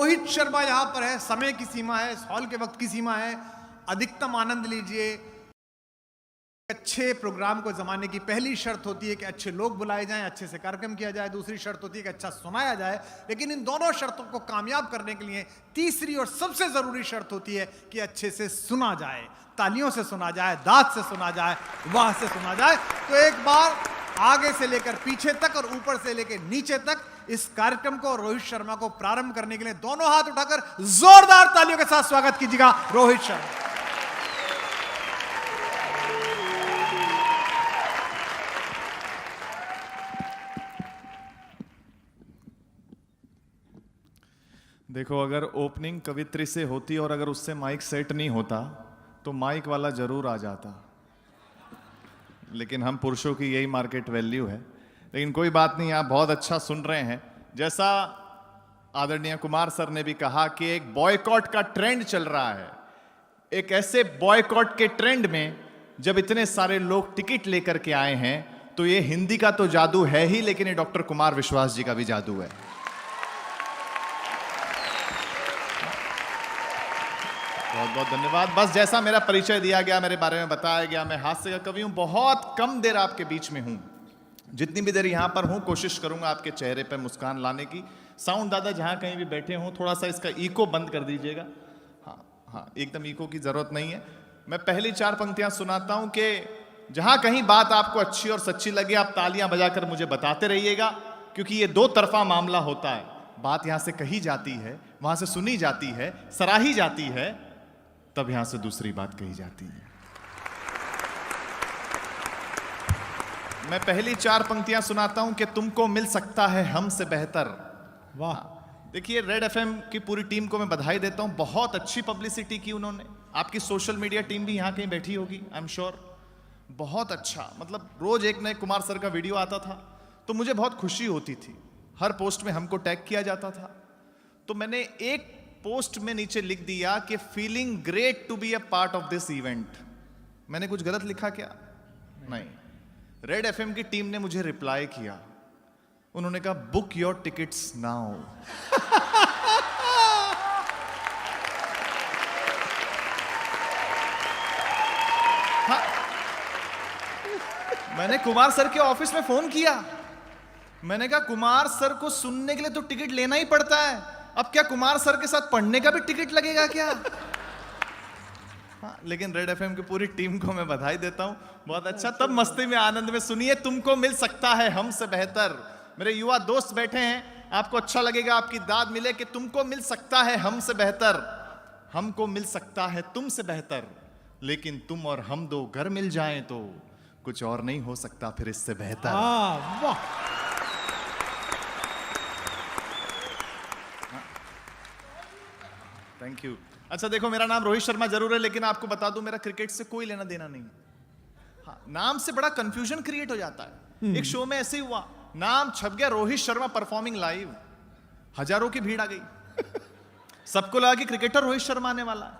रोहित शर्मा यहां पर है, समय की सीमा है, इस हॉल के वक्त की सीमा है, अधिकतम आनंद लीजिए। अच्छे प्रोग्राम को जमाने की पहली शर्त होती है कि अच्छे लोग बुलाए जाएं, अच्छे से कार्यक्रम किया जाए। दूसरी शर्त होती है कि अच्छा सुनाया जाए। लेकिन इन दोनों शर्तों को कामयाब करने के लिए तीसरी और सबसे जरूरी शर्त होती है कि अच्छे से सुना जाए, तालियों से सुना जाए, दाद से सुना जाए, वाह से सुना जाए। तो एक बार आगे से लेकर पीछे तक और ऊपर से लेकर नीचे तक इस कार्यक्रम को, रोहित शर्मा को प्रारंभ करने के लिए दोनों हाथ उठाकर जोरदार तालियों के साथ स्वागत कीजिएगा रोहित शर्मा। देखो, अगर ओपनिंग कवित्री से होती और अगर उससे माइक सेट नहीं होता तो माइक वाला जरूर आ जाता, लेकिन हम पुरुषों की यही मार्केट वैल्यू है। लेकिन कोई बात नहीं, आप बहुत अच्छा सुन रहे हैं। जैसा आदरणीय कुमार सर ने भी कहा कि एक बॉयकॉट का ट्रेंड चल रहा है। एक ऐसे बॉयकॉट के ट्रेंड में जब इतने सारे लोग टिकट लेकर के आए हैं तो ये हिंदी का तो जादू है ही, लेकिन ये डॉक्टर कुमार विश्वास जी का भी जादू है। बहुत बहुत धन्यवाद। बस जैसा मेरा परिचय दिया गया, मेरे बारे में बताया गया, मैं हास्य का कवि हूं। बहुत कम देर आपके बीच में हूं। जितनी भी देर यहां पर हूं कोशिश करूंगा आपके चेहरे पर मुस्कान लाने की। साउंड दादा जहां कहीं भी बैठे हों थोड़ा सा इसका इको बंद कर दीजिएगा। हाँ हाँ, एकदम इको की जरूरत नहीं है। मैं पहली 4 पंक्तियां सुनाता हूं कि जहां कहीं बात आपको अच्छी और सच्ची लगे आप तालियां बजाकर मुझे बताते रहिएगा, क्योंकि ये 2 तरफा मामला होता है। बात यहां से कही जाती है, वहां से सुनी जाती है, सराही जाती है, तब यहां से दूसरी बात कही जाती है। मैं पहली 4 पंक्तियां सुनाता हूं कि तुमको मिल सकता है हमसे बेहतर। वाह! देखिए, रेड एफएम की पूरी टीम को मैं बधाई देता हूं। बहुत अच्छी पब्लिसिटी की उन्होंने। आपकी सोशल मीडिया टीम भी यहां कहीं बैठी होगी, आई एम श्योर। बहुत अच्छा, मतलब रोज एक नए कुमार सर का वीडियो आता था तो मुझे बहुत खुशी होती थी। हर पोस्ट में हमको टैग किया जाता था। तो मैंने एक पोस्ट में नीचे लिख दिया कि feeling great to be a part of this event. मैंने कुछ गलत लिखा क्या? नहीं। रेड एफएम की टीम ने मुझे रिप्लाई किया। उन्होंने कहा बुक योर टिकट्स नाउ। हाँ, मैंने कुमार सर के ऑफिस में फोन किया। मैंने कहा कुमार सर को सुनने के लिए तो टिकट लेना ही पड़ता है, अब क्या कुमार सर के साथ पढ़ने का भी टिकट लगेगा क्या? हाँ, लेकिन रेड एफएम की पूरी टीम को मैं बधाई देता हूं। बहुत अच्छा। तब मस्ती में आनंद में सुनिए तुमको मिल सकता है हमसे बेहतर। मेरे युवा दोस्त बैठे हैं, आपको अच्छा लगेगा, आपकी दाद मिले कि तुमको मिल सकता है हमसे बेहतर, हमको मिल सकता है तुमसे बेहतर, लेकिन तुम और हम 2 घर मिल जाएं तो कुछ और नहीं हो सकता फिर इससे बेहतर। वाह! Thank you. अच्छा देखो, मेरा नाम रोहित शर्मा जरूर है, लेकिन आपको बता दूं मेरा क्रिकेट से कोई लेना देना नहीं। हाँ, नाम से बड़ा कंफ्यूजन क्रिएट हो जाता है। एक शो में ऐसे ही हुआ, नाम छप गया रोहित शर्मा परफॉर्मिंग लाइव, हजारों की भीड़ आ गई। सबको लगा कि क्रिकेटर रोहित शर्मा आने वाला है।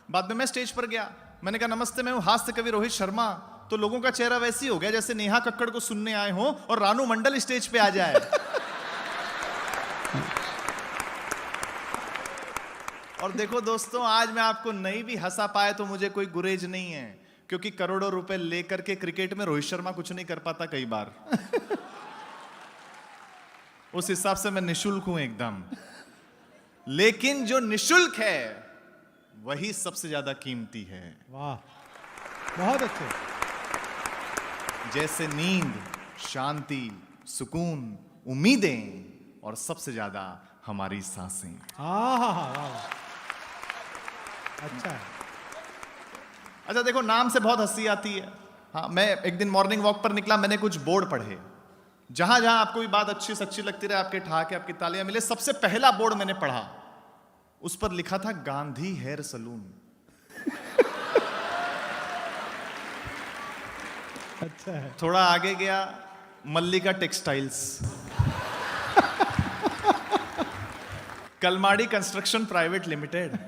बाद में मैं स्टेज पर गया, मैंने कहा नमस्ते, मैं हूं हास्य कवि रोहित शर्मा। तो लोगों का चेहरा वैसे ही हो गया जैसे नेहा कक्कड़ को सुनने आए हो और रानू मंडल स्टेज पे आ जाए। और देखो दोस्तों, आज मैं आपको नहीं भी हंसा पाए तो मुझे कोई गुरेज नहीं है, क्योंकि करोड़ों रुपए लेकर के क्रिकेट में रोहित शर्मा कुछ नहीं कर पाता कई बार। उस हिसाब से मैं निशुल्क हूं एकदम। लेकिन जो निशुल्क है वही सबसे ज्यादा कीमती है। वाह, बहुत अच्छे। जैसे नींद, शांति, सुकून, उम्मीदें और सबसे ज्यादा हमारी सांसें। वाह, अच्छा है। अच्छा देखो, नाम से बहुत हंसी आती है। हाँ, मैं एक दिन मॉर्निंग वॉक पर निकला, मैंने कुछ बोर्ड पढ़े। जहां जहां आपको भी बात अच्छी सच्ची लगती रहे, आपके ठहाके, आपकी तालियां मिले, सबसे पहला बोर्ड मैंने पढ़ा, उस पर लिखा था गांधी हेयर सलून। अच्छा है। थोड़ा आगे गया, Mallika textiles, Kalmadi construction private limited,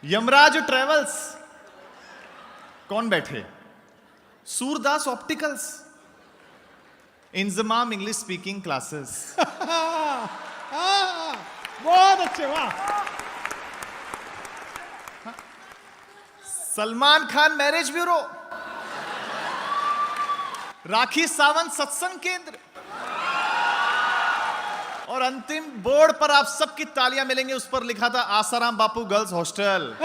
Yamraj travels, कौन बैठे, Surdas opticals, Inzamam English speaking classes. बहुत अच्छे, वाह। सलमान खान मैरिज ब्यूरो, राखी सावंत सत्संग केंद्र, और अंतिम बोर्ड पर आप सबकी तालियां मिलेंगे, उस पर लिखा था Asaram Bapu girls hostel.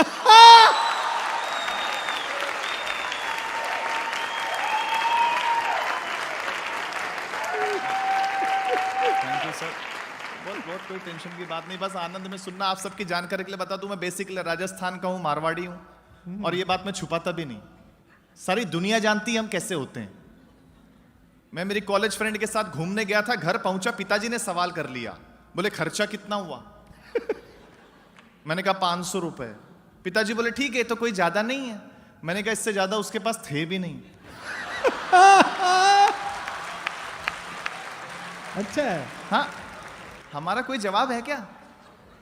Thank you sir. बहुत कोई टेंशन की बात नहीं, बस आनंद में सुनना। आप सबकी जानकारी के लिए बता दूं, मैं बेसिकली राजस्थान का हूं, मारवाड़ी हूं, और ये बात मैं छुपाता भी नहीं। सारी दुनिया जानती है हम कैसे होते हैं। मैं मेरी कॉलेज फ्रेंड के साथ घूमने गया था, घर पहुंचा, पिताजी ने सवाल कर लिया, बोले खर्चा कितना हुआ? मैंने कहा 500 रुपए। पिताजी बोले ठीक है, तो कोई ज्यादा नहीं है। मैंने कहा इससे ज्यादा उसके पास थे भी नहीं। अच्छा है। हाँ, हमारा कोई जवाब है क्या?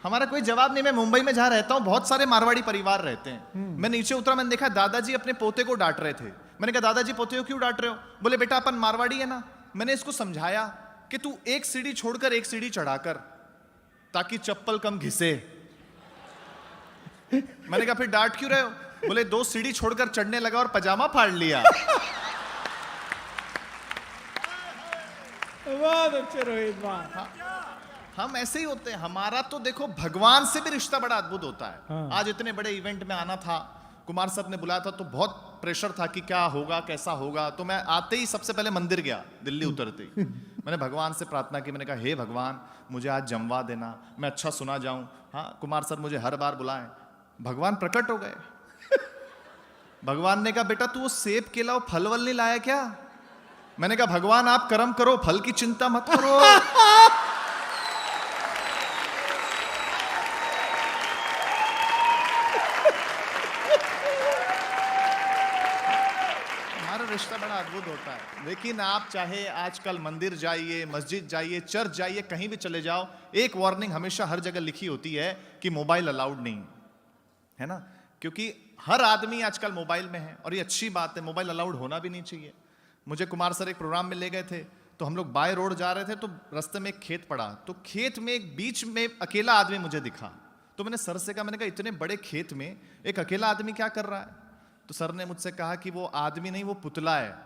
हमारा कोई जवाब नहीं। मैं मुंबई में जहां रहता हूं, बहुत सारे मारवाड़ी परिवार रहते हैं। मैं नीचे उतरा, मैंने देखा दादाजी अपने पोते को डांट रहे थे। मैंने कहा दादाजी पोते को क्यों डांट रहे हो? बोले बेटा अपन मारवाड़ी है ना। मैंने इसको समझाया कि तू एक सीढ़ी छोड़कर एक सीढ़ी चढ़ाकर, ताकि चप्पल कम घिसे। मैंने कहा फिर डांट क्यों रहे हो? बोले 2 सीढ़ी छोड़कर चढ़ने लगा और पजामा फाड़ लिया। बहुत अच्छे रोहित, वाह। हम ऐसे ही होते हैं। हमारा तो देखो भगवान से भी रिश्ता बड़ा अद्भुत होता है। हाँ। आज इतने बड़े इवेंट में आना था, कुमार साहब ने बुलाया था, तो बहुत प्रेशर था कि क्या होगा, कैसा होगा। तो मैं आते ही सबसे पहले मंदिर गया, दिल्ली उतरते ही। मैंने भगवान से प्रार्थना की, मैंने कहा हे भगवान मुझे आज जमवा देना, मैं अच्छा सुना जाऊं। हाँ, कुमार सर मुझे हर बार बुलाएं। भगवान प्रकट हो गए। भगवान ने कहा बेटा तू वो सेब केला वो फल वल नहीं लाया क्या? मैंने कहा भगवान आप कर्म करो, फल की चिंता मत करो। रिश्ता बड़ा अद्भुत होता है। लेकिन आप चाहे आजकल मंदिर जाइए, मस्जिद जाइए, चर्च जाइए, कहीं भी चले जाओ, एक वार्निंग हमेशा हर जगह लिखी होती है कि मोबाइल अलाउड नहीं है ना। क्योंकि हर आदमी आजकल मोबाइल में है, और ये अच्छी बात है, मोबाइल अलाउड होना भी नहीं चाहिए। मुझे कुमार सर एक प्रोग्राम में ले गए थे, तो हम लोग बाय रोड जा रहे थे, तो रास्ते में एक खेत पड़ा, तो खेत में एक बीच में अकेला आदमी मुझे दिखा। तो मैंने सर से कहा, मैंने कहा इतने बड़े खेत में एक अकेला आदमी क्या कर रहा है? तो सर ने मुझसे कहा कि वो आदमी नहीं, वो पुतला है।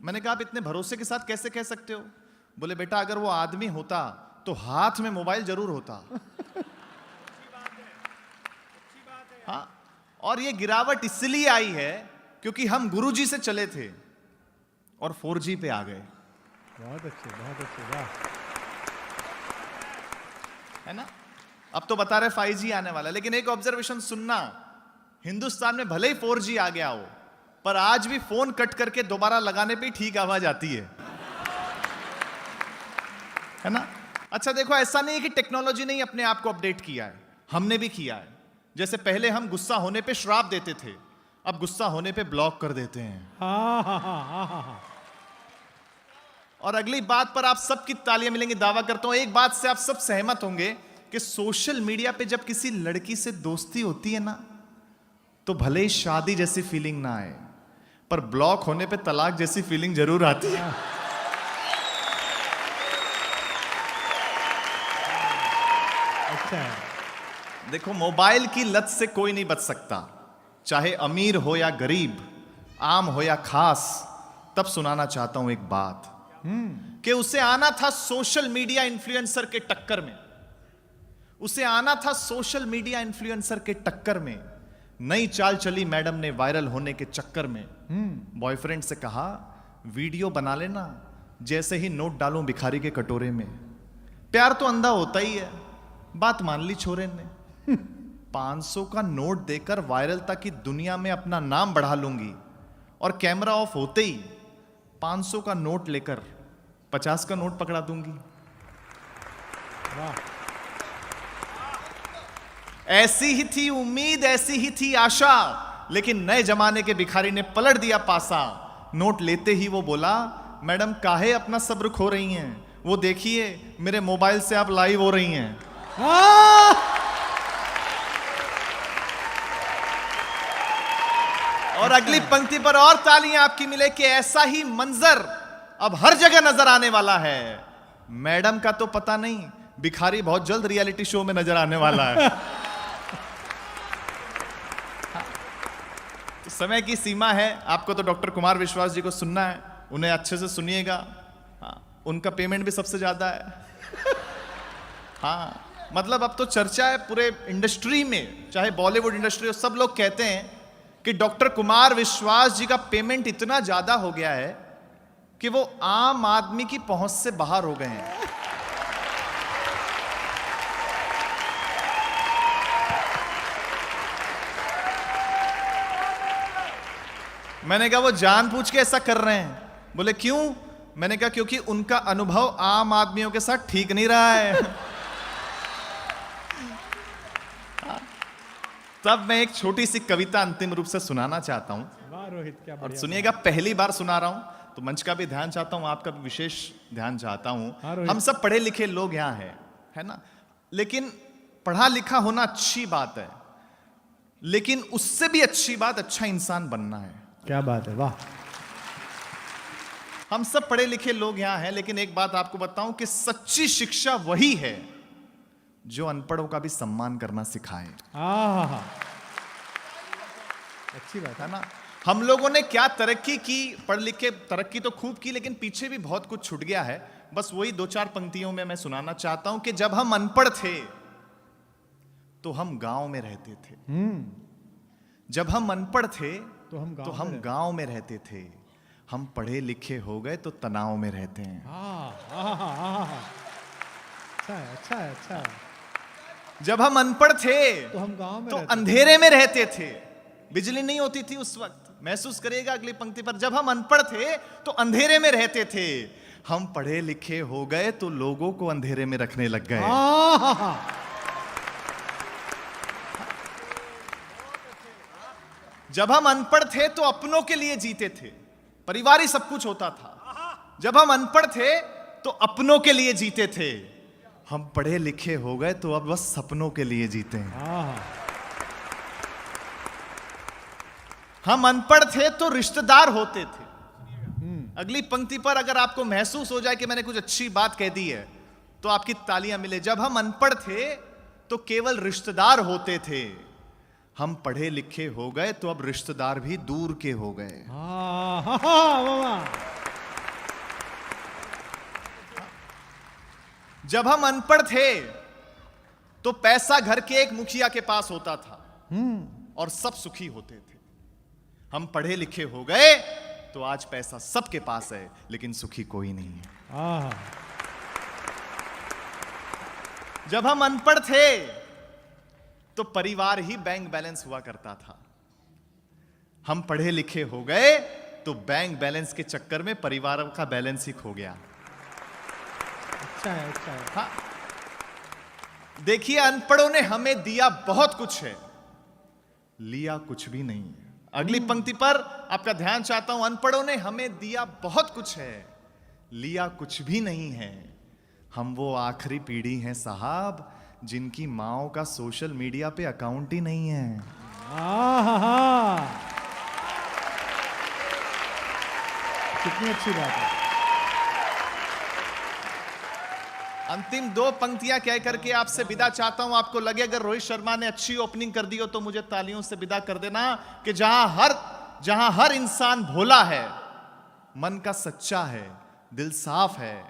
मैंने कहा आप इतने भरोसे के साथ कैसे कह सकते हो? बोले बेटा अगर वो आदमी होता तो हाथ में मोबाइल जरूर होता। हाँ, और ये गिरावट इसलिए आई है क्योंकि हम गुरुजी से चले थे और 4G पे आ गए। बहुत अच्छे, वाह। है ना। अब तो बता रहे 5G आने वाला है, लेकिन एक ऑब्जर्वेशन सुनना, हिंदुस्तान में भले ही 4G आ गया हो, पर आज भी फोन कट करके दोबारा लगाने पे ठीक आवाज आती है ना। अच्छा देखो, ऐसा नहीं है कि टेक्नोलॉजी ने अपने आप को अपडेट किया है, हमने भी किया है। जैसे पहले हम गुस्सा होने पे श्राप देते थे, अब गुस्सा होने पे ब्लॉक कर देते हैं। हाँ। और अगली बात पर आप सबकी तालियां मिलेंगी, दावा करता हूं। एक बात से आप सब सहमत होंगे कि सोशल मीडिया पे जब किसी लड़की से दोस्ती होती है ना, तो भले ही शादी जैसी फीलिंग ना आए, पर ब्लॉक होने पे तलाक जैसी फीलिंग जरूर आती है। अच्छा है। देखो, मोबाइल की लत से कोई नहीं बच सकता, चाहे अमीर हो या गरीब, आम हो या खास। तब सुनाना चाहता हूं एक बात कि उसे आना था सोशल मीडिया इन्फ्लुएंसर के टक्कर में। उसे आना था सोशल मीडिया इन्फ्लुएंसर के टक्कर में। नई चाल चली मैडम ने वायरल होने के चक्कर में। बॉयफ्रेंड से कहा वीडियो बना लेना, जैसे ही नोट डालूं भिखारी के कटोरे में। प्यार तो अंधा होता ही है, बात मान ली छोरे ने। 500 का नोट देकर वायरल तक की दुनिया में अपना नाम बढ़ा लूंगी, और कैमरा ऑफ होते ही 500 का नोट लेकर 50 का नोट पकड़ा दूंगी। वाह। ऐसी ही थी उम्मीद, ऐसी ही थी आशा, लेकिन नए जमाने के भिखारी ने पलट दिया पासा। नोट लेते ही वो बोला, मैडम काहे अपना सब्र खो रही हैं? वो देखिए मेरे मोबाइल से आप लाइव हो रही हैं। और अगली पंक्ति पर और तालियां आपकी मिले कि ऐसा ही मंजर अब हर जगह नजर आने वाला है। मैडम का तो पता नहीं, भिखारी बहुत जल्द रियलिटी शो में नजर आने वाला है। तो समय की सीमा है। आपको तो डॉक्टर कुमार विश्वास जी को सुनना है, उन्हें अच्छे से सुनिएगा। हाँ, उनका पेमेंट भी सबसे ज्यादा है। हाँ, मतलब अब तो चर्चा है पूरे इंडस्ट्री में, चाहे बॉलीवुड इंडस्ट्री हो, सब लोग कहते हैं कि डॉक्टर कुमार विश्वास जी का पेमेंट इतना ज्यादा हो गया है कि वो आम आदमी की पहुंच से बाहर हो गए हैं। मैंने कहा वो जानबूझ के ऐसा कर रहे हैं? बोले क्यों? मैंने कहा क्योंकि उनका अनुभव आम आदमियों के साथ ठीक नहीं रहा है। तब मैं एक छोटी सी कविता अंतिम रूप से सुनाना चाहता हूं। वाह रोहित, क्या और बढ़िया। सुनिएगा, पहली बार सुना रहा हूं तो मंच का भी ध्यान चाहता हूं, आपका भी विशेष ध्यान चाहता हाँ, हूं। रोहित। हम सब पढ़े लिखे लोग यहां हैं, है ना? लेकिन पढ़ा लिखा होना अच्छी बात है, लेकिन उससे भी अच्छी बात अच्छा इंसान बनना है। क्या बात है, वाह। हम सब पढ़े लिखे लोग यहां हैं, लेकिन एक बात आपको बताऊं कि सच्ची शिक्षा वही है जो अनपढ़ों का भी सम्मान करना सिखाए, हाँ, अच्छी बात है ना? हम लोगों ने क्या तरक्की की, पढ़ लिख के तरक्की तो खूब की, लेकिन पीछे भी बहुत कुछ छूट गया है। बस वही दो चार पंक्तियों में मैं सुनाना चाहता हूं कि जब हम अनपढ़ थे तो हम गांव में रहते थे। जब हम अनपढ़ थे तो हम गांव तो में हम रहते। गांव में रहते थे। हम पढ़े लिखे हो गए तो तनाव में रहते हैं। अच्छा है, अच्छा है, अच्छा है। जब हम अनपढ़ थे तो हम गांव में तो रहते थे। अंधेरे में रहते थे, बिजली नहीं होती थी उस वक्त। महसूस करिएगा अगली पंक्ति पर, जब हम अनपढ़ थे तो अंधेरे में रहते थे। हम पढ़े लिखे हो गए तो लोगों को अंधेरे में रखने लग गए। जब हम अनपढ़ थे तो अपनों के लिए जीते थे, परिवार ही सब कुछ होता था। जब हम अनपढ़ थे तो अपनों के लिए जीते थे। हम पढ़े लिखे हो गए तो अब बस सपनों के लिए जीते हैं। हम अनपढ़ थे तो रिश्तेदार होते थे। अगली पंक्ति पर अगर आपको महसूस हो जाए कि मैंने कुछ अच्छी बात कह दी है तो आपकी तालियां मिले। जब हम अनपढ़ थे तो केवल रिश्तेदार होते थे। हम पढ़े लिखे हो गए तो अब रिश्तेदार भी दूर के हो गए। जब हम अनपढ़ थे तो पैसा घर के एक मुखिया के पास होता था और सब सुखी होते थे। हम पढ़े लिखे हो गए तो आज पैसा सबके पास है, लेकिन सुखी कोई नहीं है। जब हम अनपढ़ थे तो परिवार ही बैंक बैलेंस हुआ करता था। हम पढ़े लिखे हो गए तो बैंक बैलेंस के चक्कर में परिवार का बैलेंस ही खो गया। अच्छा है, अच्छा है। हाँ, देखिए, अनपढ़ों ने हमें दिया बहुत कुछ है, लिया कुछ भी नहीं है। अगली पंक्ति पर आपका ध्यान चाहता हूं, अनपढ़ों ने हमें दिया बहुत कुछ है, लिया कुछ भी नहीं है। हम वो आखिरी पीढ़ी हैं साहब जिनकी माओ का सोशल मीडिया पे अकाउंट ही नहीं है। कितनी अच्छी बात है। अंतिम दो पंक्तियां कह करके आपसे विदा चाहता हूं। आपको लगे अगर रोहित शर्मा ने अच्छी ओपनिंग कर दी हो तो मुझे तालियों से विदा कर देना कि जहां हर इंसान भोला है, मन का सच्चा है, दिल साफ है,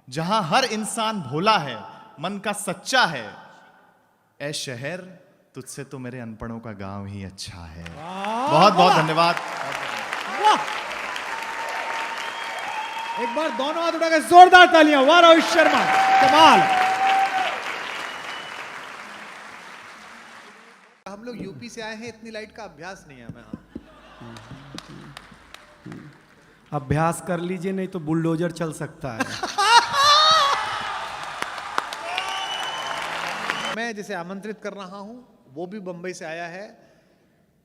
जहां हर इंसान भोला है, मन का सच्चा है, ए शहर तुझसे तो मेरे अनपढ़ों का गांव ही अच्छा है। बहुत बहुत धन्यवाद। एक बार दोनों हाथ उठाकर जोरदार तालियां। वाह रोहित शर्मा, कमाल। हम लोग यूपी से आए हैं, इतनी लाइट का अभ्यास नहीं है हमें। अभ्यास कर लीजिए, नहीं तो बुलडोजर चल सकता है। मैं जिसे आमंत्रित कर रहा हूं वो भी बंबई से आया है।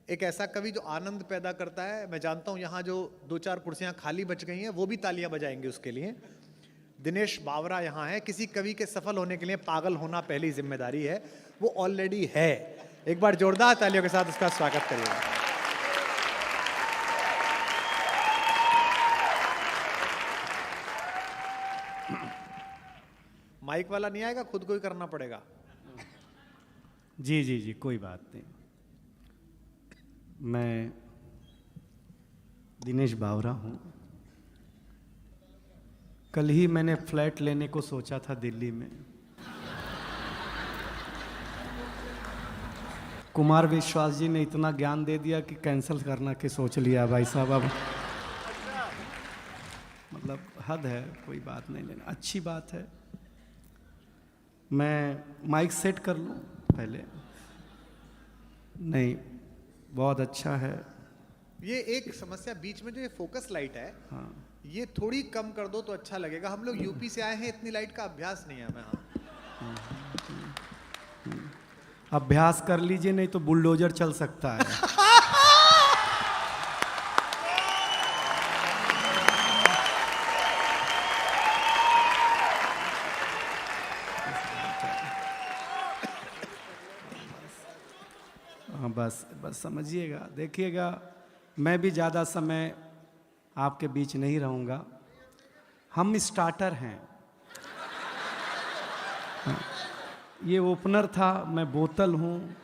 एक ऐसा कवि जो आनंद पैदा करता है। मैं जानता हूं यहां जो दो चार कुर्सियां खाली बच गई हैं वो भी तालियां बजाएंगे उसके लिए। दिनेश बावरा यहां है। किसी कवि के सफल होने के लिए पागल होना पहली जिम्मेदारी है, वो ऑलरेडी है। एक बार जोरदार तालियों के साथ उसका स्वागत करिएगा। माइक वाला नहीं आएगा, खुद को ही करना पड़ेगा। जी जी जी, कोई बात नहीं। मैं दिनेश बावरा हूँ। कल ही मैंने फ्लैट लेने को सोचा था दिल्ली में। कुमार विश्वास जी ने इतना ज्ञान दे दिया कि कैंसिल करना के सोच लिया भाई साहब। अब मतलब हद है, कोई बात नहीं लेना, अच्छी बात है। मैं माइक सेट कर लूँ पहले? नहीं, बहुत अच्छा है। ये एक समस्या बीच में जो ये फोकस लाइट है, हाँ, ये थोड़ी कम कर दो तो अच्छा लगेगा। हम लोग यूपी से आए हैं, इतनी लाइट का अभ्यास नहीं है हमें। हाँ, अभ्यास कर लीजिए, नहीं तो बुलडोजर चल सकता है। हाँ, बस बस समझिएगा, देखिएगा, मैं भी ज़्यादा समय आपके बीच नहीं रहूँगा। हम स्टार्टर हैं। हाँ, ये ओपनर था, मैं बोतल हूँ।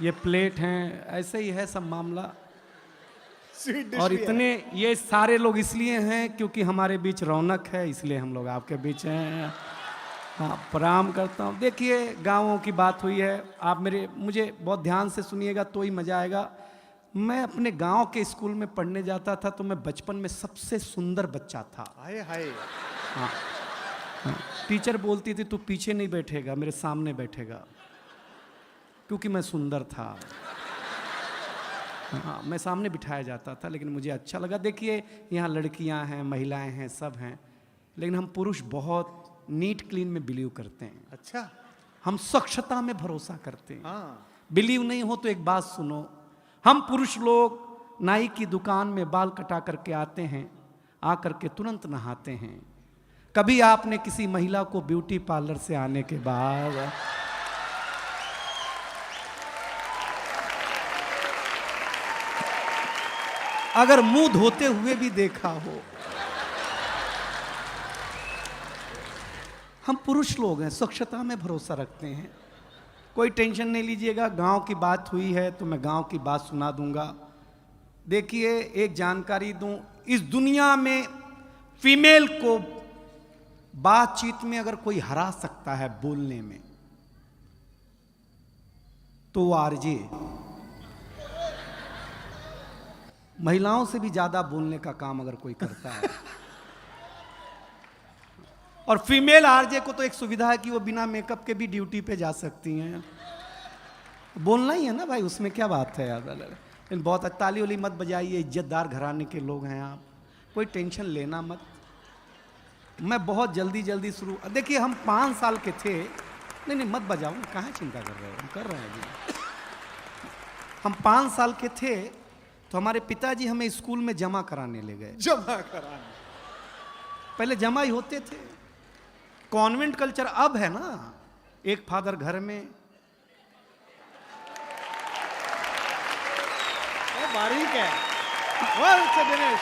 ये प्लेट हैं, ऐसे ही है सब मामला। स्वीट डिश और भी है। इतने ये सारे लोग इसलिए हैं क्योंकि हमारे बीच रौनक है, इसलिए हम लोग आपके बीच हैं। हाँ, प्रणाम करता हूँ। देखिए, गाँवों की बात हुई है, आप मुझे बहुत ध्यान से सुनिएगा तो ही मज़ा आएगा। मैं अपने गांव के स्कूल में पढ़ने जाता था तो मैं बचपन में सबसे सुंदर बच्चा था। हाय हाय। हाँ, हाँ, टीचर बोलती थी तू पीछे नहीं बैठेगा, मेरे सामने बैठेगा, क्योंकि मैं सुंदर था। हाँ, मैं सामने बिठाया जाता था, लेकिन मुझे अच्छा लगा। देखिए, यहाँ लड़कियाँ हैं, महिलाएं हैं, सब हैं, लेकिन हम पुरुष बहुत नीट क्लीन में बिलीव करते हैं। अच्छा। हम स्वच्छता में भरोसा करते हैं। हाँ, बिलीव नहीं हो तो एक बात सुनो, हम पुरुष लोग नाई की दुकान में बाल कटा करके आते हैं, आकर के तुरंत नहाते हैं। कभी आपने किसी महिला को ब्यूटी पार्लर से आने के बाद अगर मुंह धोते हुए भी देखा हो? हम पुरुष लोग हैं, स्वच्छता में भरोसा रखते हैं। कोई टेंशन नहीं लीजिएगा, गांव की बात हुई है तो मैं गांव की बात सुना दूंगा। देखिए, एक जानकारी दूं, इस दुनिया में फीमेल को बातचीत में अगर कोई हरा सकता है बोलने में, तो वो आरजे। महिलाओं से भी ज्यादा बोलने का काम अगर कोई करता है। और फीमेल आरजे को तो एक सुविधा है कि वो बिना मेकअप के भी ड्यूटी पे जा सकती हैं। बोलना ही है ना भाई, उसमें क्या बात है यार। लेकिन बहुत ताली वाली मत बजाइए, इज्जतदार घराने के लोग हैं आप, कोई टेंशन लेना मत। मैं बहुत जल्दी शुरू, देखिए हम 5 साल के थे। नहीं मत बजाओ, कहाँ चिंता कर रहे हो, हम कर रहे हैं अभी। हम 5 साल के थे तो हमारे पिताजी हमें स्कूल में जमा कराने ले गए। जमा कराने? पहले जमा ही होते थे, कॉन्वेंट कल्चर अब है ना। एक फादर घर में, बारीक है। वो दिनेश,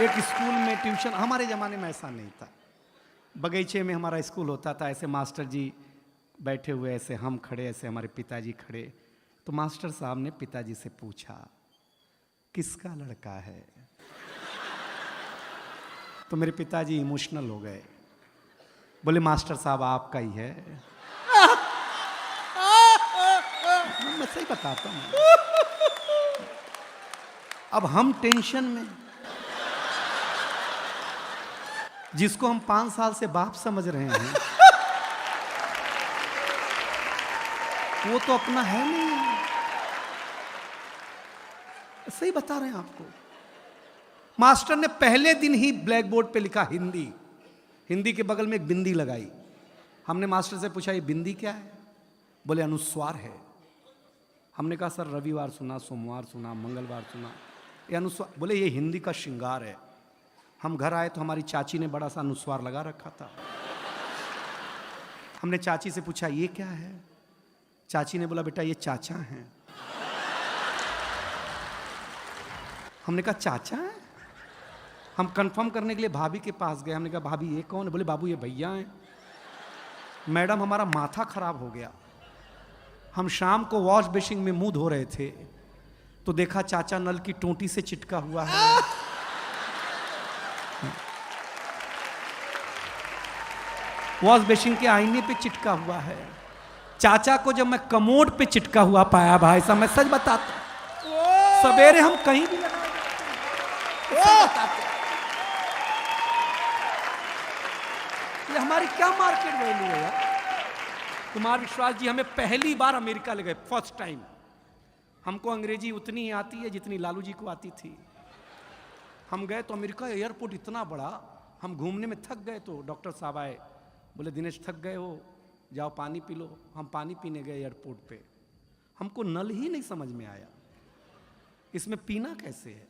एक स्कूल में ट्यूशन। हमारे ज़माने में ऐसा नहीं था। बगीचे में हमारा स्कूल होता था, ऐसे मास्टर जी बैठे हुए, ऐसे हम खड़े, ऐसे हमारे पिताजी खड़े। तो मास्टर साहब ने पिताजी से पूछा, किसका लड़का है? तो मेरे पिताजी इमोशनल हो गए, बोले मास्टर साहब आपका ही है। मैं सही बताता हूँ। अब हम टेंशन में, जिसको हम 5 साल से बाप समझ रहे हैं, वो तो अपना है नहीं। सही बता रहे हैं आपको। मास्टर ने पहले दिन ही ब्लैक बोर्ड पे लिखा हिंदी, हिंदी के बगल में एक बिंदी लगाई। हमने मास्टर से पूछा ये बिंदी क्या है? बोले अनुस्वार है। हमने कहा सर रविवार सुना, सोमवार सुना, मंगलवार सुना, ये अनुस्वार। बोले ये हिंदी का श्रृंगार है। हम घर आए तो हमारी चाची ने बड़ा सा अनुस्वार लगा रखा था। हमने चाची से पूछा ये क्या है? चाची ने बोला बेटा ये चाचा हैं। हमने कहा चाचा है। हम कंफर्म करने के लिए भाभी के पास गए। हमने कहा भाभी ये कौन है? बोले बाबू ये भैया हैं। मैडम हमारा माथा खराब हो गया। हम शाम को वॉश बेसिन में मुंह धो रहे थे तो देखा चाचा नल की टोंटी से चिटका हुआ है। वॉश बेसिन के आईने पे चिटका हुआ है। चाचा को जब मैं कमोड पे चिटका हुआ पाया भाई साहब, मैं सच बताता, सवेरे हम कहीं भी लगा ये हमारी क्या मार्केट वैल्यू है यार। कुमार विश्वास जी हमें पहली बार अमेरिका ले गए, फर्स्ट टाइम। हमको अंग्रेजी उतनी ही आती है जितनी लालू जी को आती थी। हम गए तो अमेरिका एयरपोर्ट इतना बड़ा, हम घूमने में थक गए तो डॉक्टर साहब आए, बोले दिनेश थक गए हो, जाओ पानी पी लो। हम पानी पीने गए एयरपोर्ट पे, हमको नल ही नहीं समझ में आया, इसमें पीना कैसे है।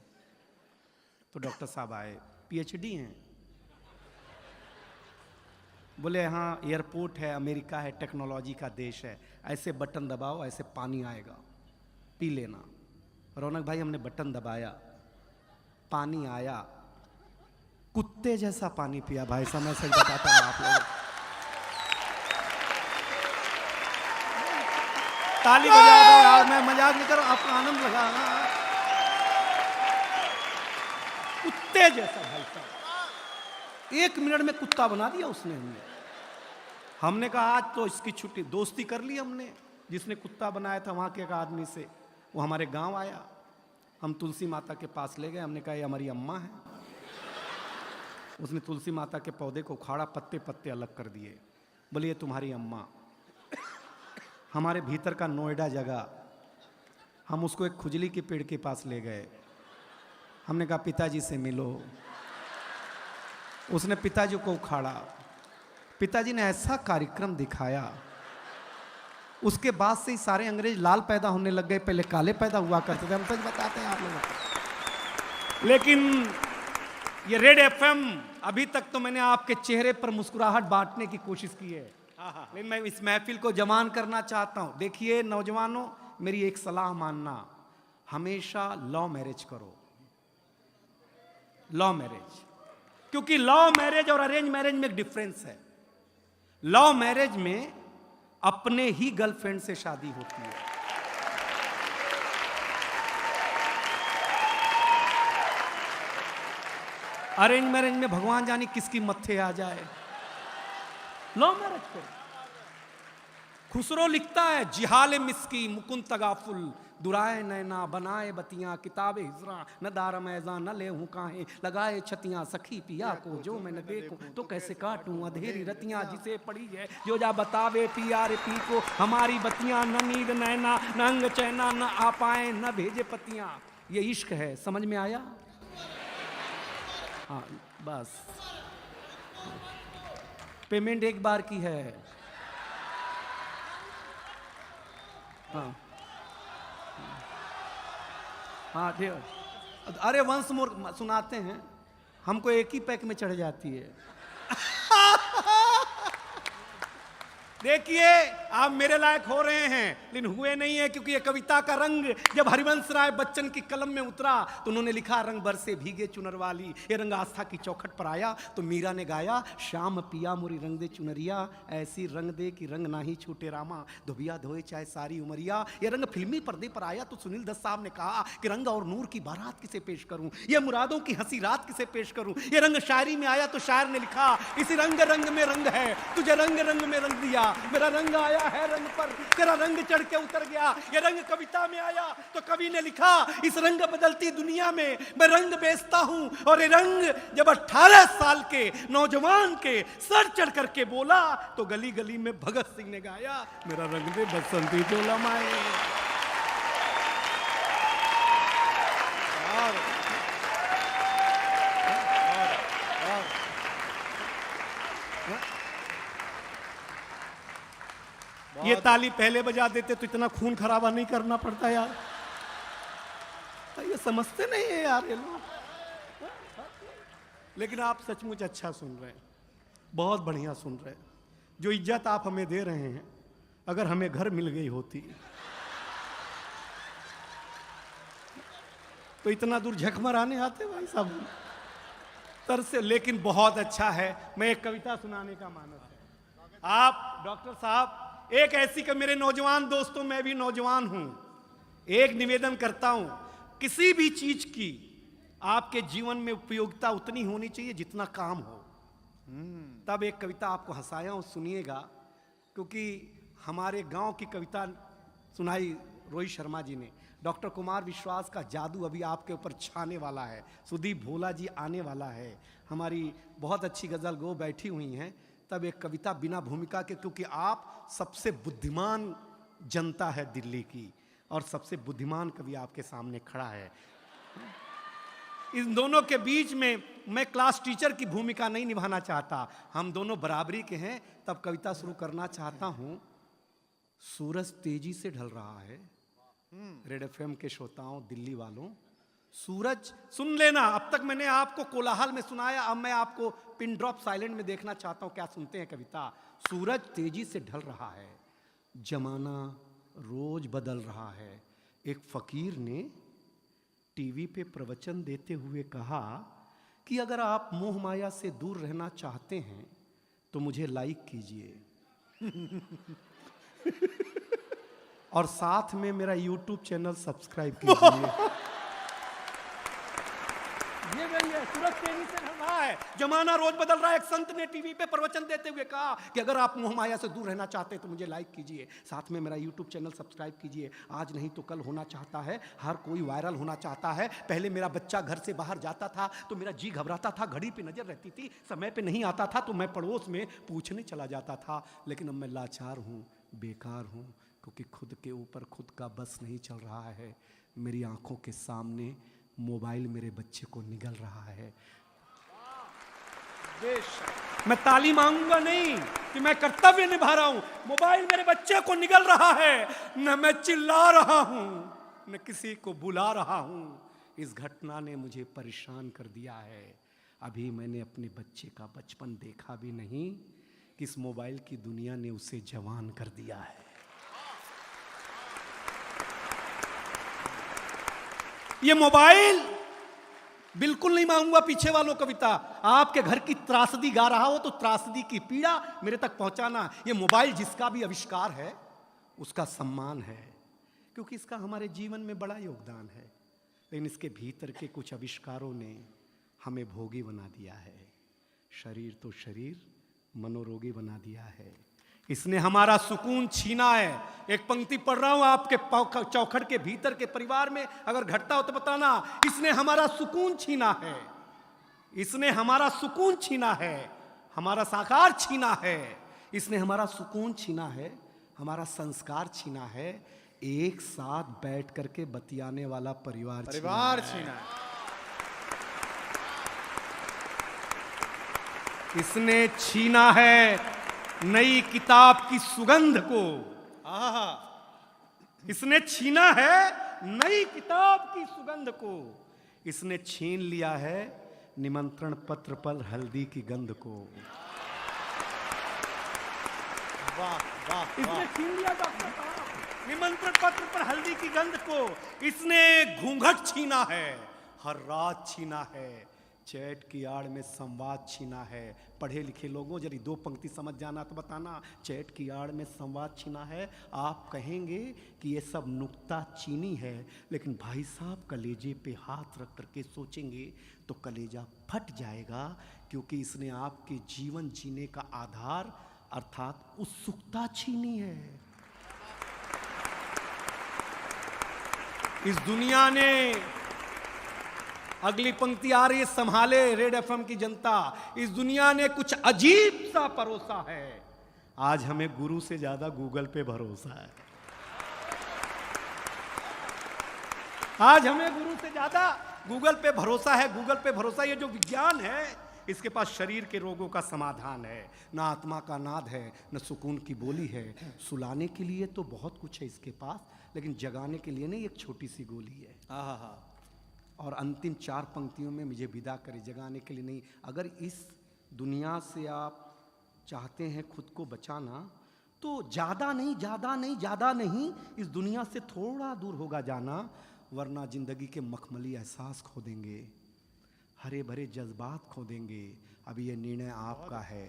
तो डॉक्टर साहब आए, पीएचडी हैं, बोले हाँ एयरपोर्ट है, अमेरिका है, टेक्नोलॉजी का देश है, ऐसे बटन दबाओ ऐसे पानी आएगा, पी लेना। रौनक भाई हमने बटन दबाया, पानी आया, कुत्ते जैसा पानी पिया भाई साहब, मैं सच बताता हूँ आप लोग। ताली बजा दो यार, मैं मजाक नहीं कर रहा हूं, आपको आनंद लगा ना। कुत्ते जैसा भाई साहब, 1 मिनट में कुत्ता बना दिया उसने। हमने कहा आज तो इसकी छुट्टी, दोस्ती कर ली हमने। जिसने कुत्ता बनाया था वहां के एक आदमी से, वो हमारे गांव आया, हम तुलसी माता के पास ले गए। हमने कहा ये हमारी अम्मा है। उसने तुलसी माता के पौधे को उखाड़ा, पत्ते पत्ते अलग कर दिए, बोले ये तुम्हारी अम्मा। हमारे भीतर का नोएडा जगह, हम उसको एक खुजली के पेड़ के पास ले गए। हमने कहा पिताजी से मिलो। उसने पिताजी को उखाड़ा, पिताजी ने ऐसा कार्यक्रम दिखाया, उसके बाद से ही सारे अंग्रेज लाल पैदा होने लग गए, पहले काले पैदा हुआ करते थे। हम सच बताते हैं आप लोगों को। लेकिन ये रेड एफएम, अभी तक तो मैंने आपके चेहरे पर मुस्कुराहट बांटने की कोशिश की है, लेकिन मैं इस महफिल को जवान करना चाहता हूं। देखिए नौजवानों, मेरी एक सलाह मानना, हमेशा लव मैरिज करो, लव मैरिज। क्योंकि लव मैरिज और अरेंज मैरिज में एक डिफरेंस है। लव मैरिज में अपने ही गर्लफ्रेंड से शादी होती है, अरेंज मैरिज में भगवान जाने किसकी मत्थे आ जाए। लव मैरिज करो। खुसरो लिखता है, जिहाल मिस्की मुकुंद तगाफुल, दुराए नैना बनाए बतियां, किताबे हिजरा न दारम ऐजा न ले हूं काहे, लगाए छतियां सखी पिया को, जो मैं न देखूं तो कैसे काटूं अधेरी रतियां, जिसे पड़ी है जो जा बतावे पिया रे पी को, हमारी बतियां न नींद नैना न अंग चैना, न आ पाए न भेजे पतियां। ये इश्क है, समझ में आया? हाँ बस, पेमेंट एक बार की है। हाँ हाँ ठीक। अरे वंस मोर सुनाते हैं, हमको एक ही पैक में चढ़ जाती है। देखिए आप मेरे लायक हो रहे हैं, लेकिन हुए नहीं है, क्योंकि ये कविता का रंग जब हरिवंश राय बच्चन की कलम में उतरा तो उन्होंने लिखा, रंग बरसे भीगे चुनर वाली। ये रंग आस्था की चौखट पर आया तो मीरा ने गाया, श्याम पिया मोरी रंग दे चुनरिया, ऐसी रंग दे कि रंग ना ही छूटे रामा, धोबिया धोए चाहे सारी उमरिया। ये रंग फिल्मी पर्दे पर आया तो सुनील दत्त साहब ने कहा कि रंग और नूर की बारात किसे पेश करूं, ये मुरादों की हंसी रात किसे पेश करूं। ये रंग शायरी में आया तो शायर ने लिखा, इसी रंग रंग में रंग है, तुझे रंग रंग में रंग दिया, मेरा रंग आया है रंग पर, तेरा रंग चढ़ के उतर गया। ये रंग कविता में आया तो कवि ने लिखा, इस रंग बदलती दुनिया में मैं रंग बेचता हूं। और ये रंग जब 18 साल के नौजवान के सर चढ़ करके बोला तो गली गली में भगत सिंह ने गाया, मेरा रंग दे बसंती चोला माए। ये ताली पहले बजा देते तो इतना खून खराबा नहीं करना पड़ता यार। ये समझते नहीं है यार ये लोग। लेकिन आप सचमुच अच्छा सुन रहे हैं, बहुत बढ़िया सुन रहे हैं। जो इज्जत आप हमें दे रहे हैं, अगर हमें घर मिल गई होती तो इतना दूर झक मराने आते भाई साहब तरस से। लेकिन बहुत अच्छा है। मैं एक कविता सुनाने का मानस है। आप डॉक्टर साहब एक ऐसी कि मेरे नौजवान दोस्तों, मैं भी नौजवान हूं, एक निवेदन करता हूं, किसी भी चीज की आपके जीवन में उपयोगिता उतनी होनी चाहिए जितना काम हो। तब एक कविता आपको हंसाया हूं, सुनिएगा, क्योंकि हमारे गांव की कविता सुनाई रोहित शर्मा जी ने। डॉक्टर कुमार विश्वास का जादू अभी आपके ऊपर छाने वाला है। सुदीप भोला जी आने वाला है, हमारी बहुत अच्छी गजल गो बैठी हुई हैं। तब एक कविता बिना भूमिका के, क्योंकि आप सबसे बुद्धिमान जनता है दिल्ली की और सबसे बुद्धिमान कवि आपके सामने खड़ा है। इन दोनों के बीच में मैं क्लास टीचर की भूमिका नहीं निभाना चाहता, हम दोनों बराबरी के हैं। तब कविता शुरू करना चाहता हूं। सूरज तेजी से ढल रहा है। रेड एफएम के श्रोताओं, दिल्ली वालों, सूरज सुन लेना। अब तक मैंने आपको कोलाहल में सुनाया, अब मैं आपको पिन ड्रॉप साइलेंट में देखना चाहता हूं क्या सुनते हैं कविता। सूरज तेजी से ढल रहा है, जमाना रोज बदल रहा है। एक फकीर ने टीवी पे प्रवचन देते हुए कहा कि अगर आप मोह माया से दूर रहना चाहते हैं तो मुझे लाइक कीजिए और साथ में मेरा YouTube चैनल सब्सक्राइब कीजिए। ये वही है, सूरज तेजी से ढल रहा है, जमाना रोज बदल रहा है। एक संत ने टीवी पे प्रवचन देते हुए कहा कि अगर आप मोह माया से दूर रहना चाहते हैं तो मुझे लाइक कीजिए, साथ में मेरा YouTube चैनल सब्सक्राइब कीजिए। आज नहीं तो कल होना चाहता है, हर कोई वायरल होना चाहता है। पहले मेरा बच्चा घर से बाहर जाता था तो मेरा जी घबराता था, घड़ी पे नजर रहती थी, समय पे नहीं आता था तो मैं पड़ोस में पूछने चला जाता था। लेकिन अब मैं लाचार हूँ, बेकार हूँ, क्योंकि खुद के ऊपर खुद का बस नहीं चल रहा है। मेरी आंखों के सामने मोबाइल मेरे बच्चे को निगल रहा है। मैं ताली मांगूंगा नहीं कि मैं कर्तव्य निभा रहा हूं, मोबाइल मेरे बच्चे को निगल रहा है। न मैं चिल्ला रहा हूं, न किसी को बुला रहा हूं। इस घटना ने मुझे परेशान कर दिया है। अभी मैंने अपने बच्चे का बचपन देखा भी नहीं कि इस मोबाइल की दुनिया ने उसे जवान कर दिया है। ये मोबाइल, बिल्कुल नहीं मांगूंगा पीछे वालों कविता, आपके घर की त्रासदी गा रहा हो तो त्रासदी की पीड़ा मेरे तक पहुंचाना। ये मोबाइल जिसका भी आविष्कार है उसका सम्मान है, क्योंकि इसका हमारे जीवन में बड़ा योगदान है। लेकिन इसके भीतर के कुछ आविष्कारों ने हमें भोगी बना दिया है। शरीर तो शरीर, मनोरोगी बना दिया है। इसने हमारा सुकून छीना है। एक पंक्ति पढ़ रहा हूं आपके चौखट के भीतर के परिवार में अगर घटता हो तो बताना। इसने हमारा सुकून छीना है, इसने हमारा सुकून छीना है, हमारा साकार छीना है। इसने हमारा सुकून छीना है, हमारा संस्कार छीना है। एक साथ बैठ करके बतियाने वाला परिवार छीना है। इसने छीना है नई किताब की सुगंध को। इसने छीना है नई किताब की सुगंध को। इसने छीन लिया है निमंत्रण पत्र पर हल्दी की गंध को। वाह वाह, इसने छीन लिया डॉक्टर साहब निमंत्रण पत्र पर हल्दी की गंध को। इसने घूंघट छीना है, हर रात छीना है, चैट की आड़ में संवाद छीना है। पढ़े लिखे लोगों जरा दो पंक्ति समझ जाना तो बताना। चैट की आड़ में संवाद छीना है। आप कहेंगे कि ये सब नुक्ता चीनी है, लेकिन भाई साहब कलेजे पे हाथ रख करके सोचेंगे तो कलेजा फट जाएगा, क्योंकि इसने आपके जीवन जीने का आधार अर्थात उत्सुकता छीनी है। इस दुनिया ने, अगली पंक्ति आ रही है, संभाले रेड एफएम की जनता, इस दुनिया ने कुछ अजीब सा परोसा है। आज हमें गुरु से ज्यादा गूगल पे भरोसा है। आज हमें गुरु से ज्यादा गूगल पे भरोसा है। गूगल पे भरोसा, ये जो विज्ञान है इसके पास शरीर के रोगों का समाधान है। ना आत्मा का नाद है, न सुकून की बोली है। सुलाने के लिए तो बहुत कुछ है इसके पास, लेकिन जगाने के लिए नहीं, एक छोटी सी गोली है। और अंतिम चार पंक्तियों में मुझे विदा करे, जगाने के लिए नहीं। अगर इस दुनिया से आप चाहते हैं खुद को बचाना तो ज़्यादा नहीं, ज़्यादा नहीं, ज़्यादा नहीं, इस दुनिया से थोड़ा दूर होगा जाना। वरना जिंदगी के मखमली एहसास खो देंगे, हरे भरे जज्बात खो देंगे। अब ये निर्णय आपका है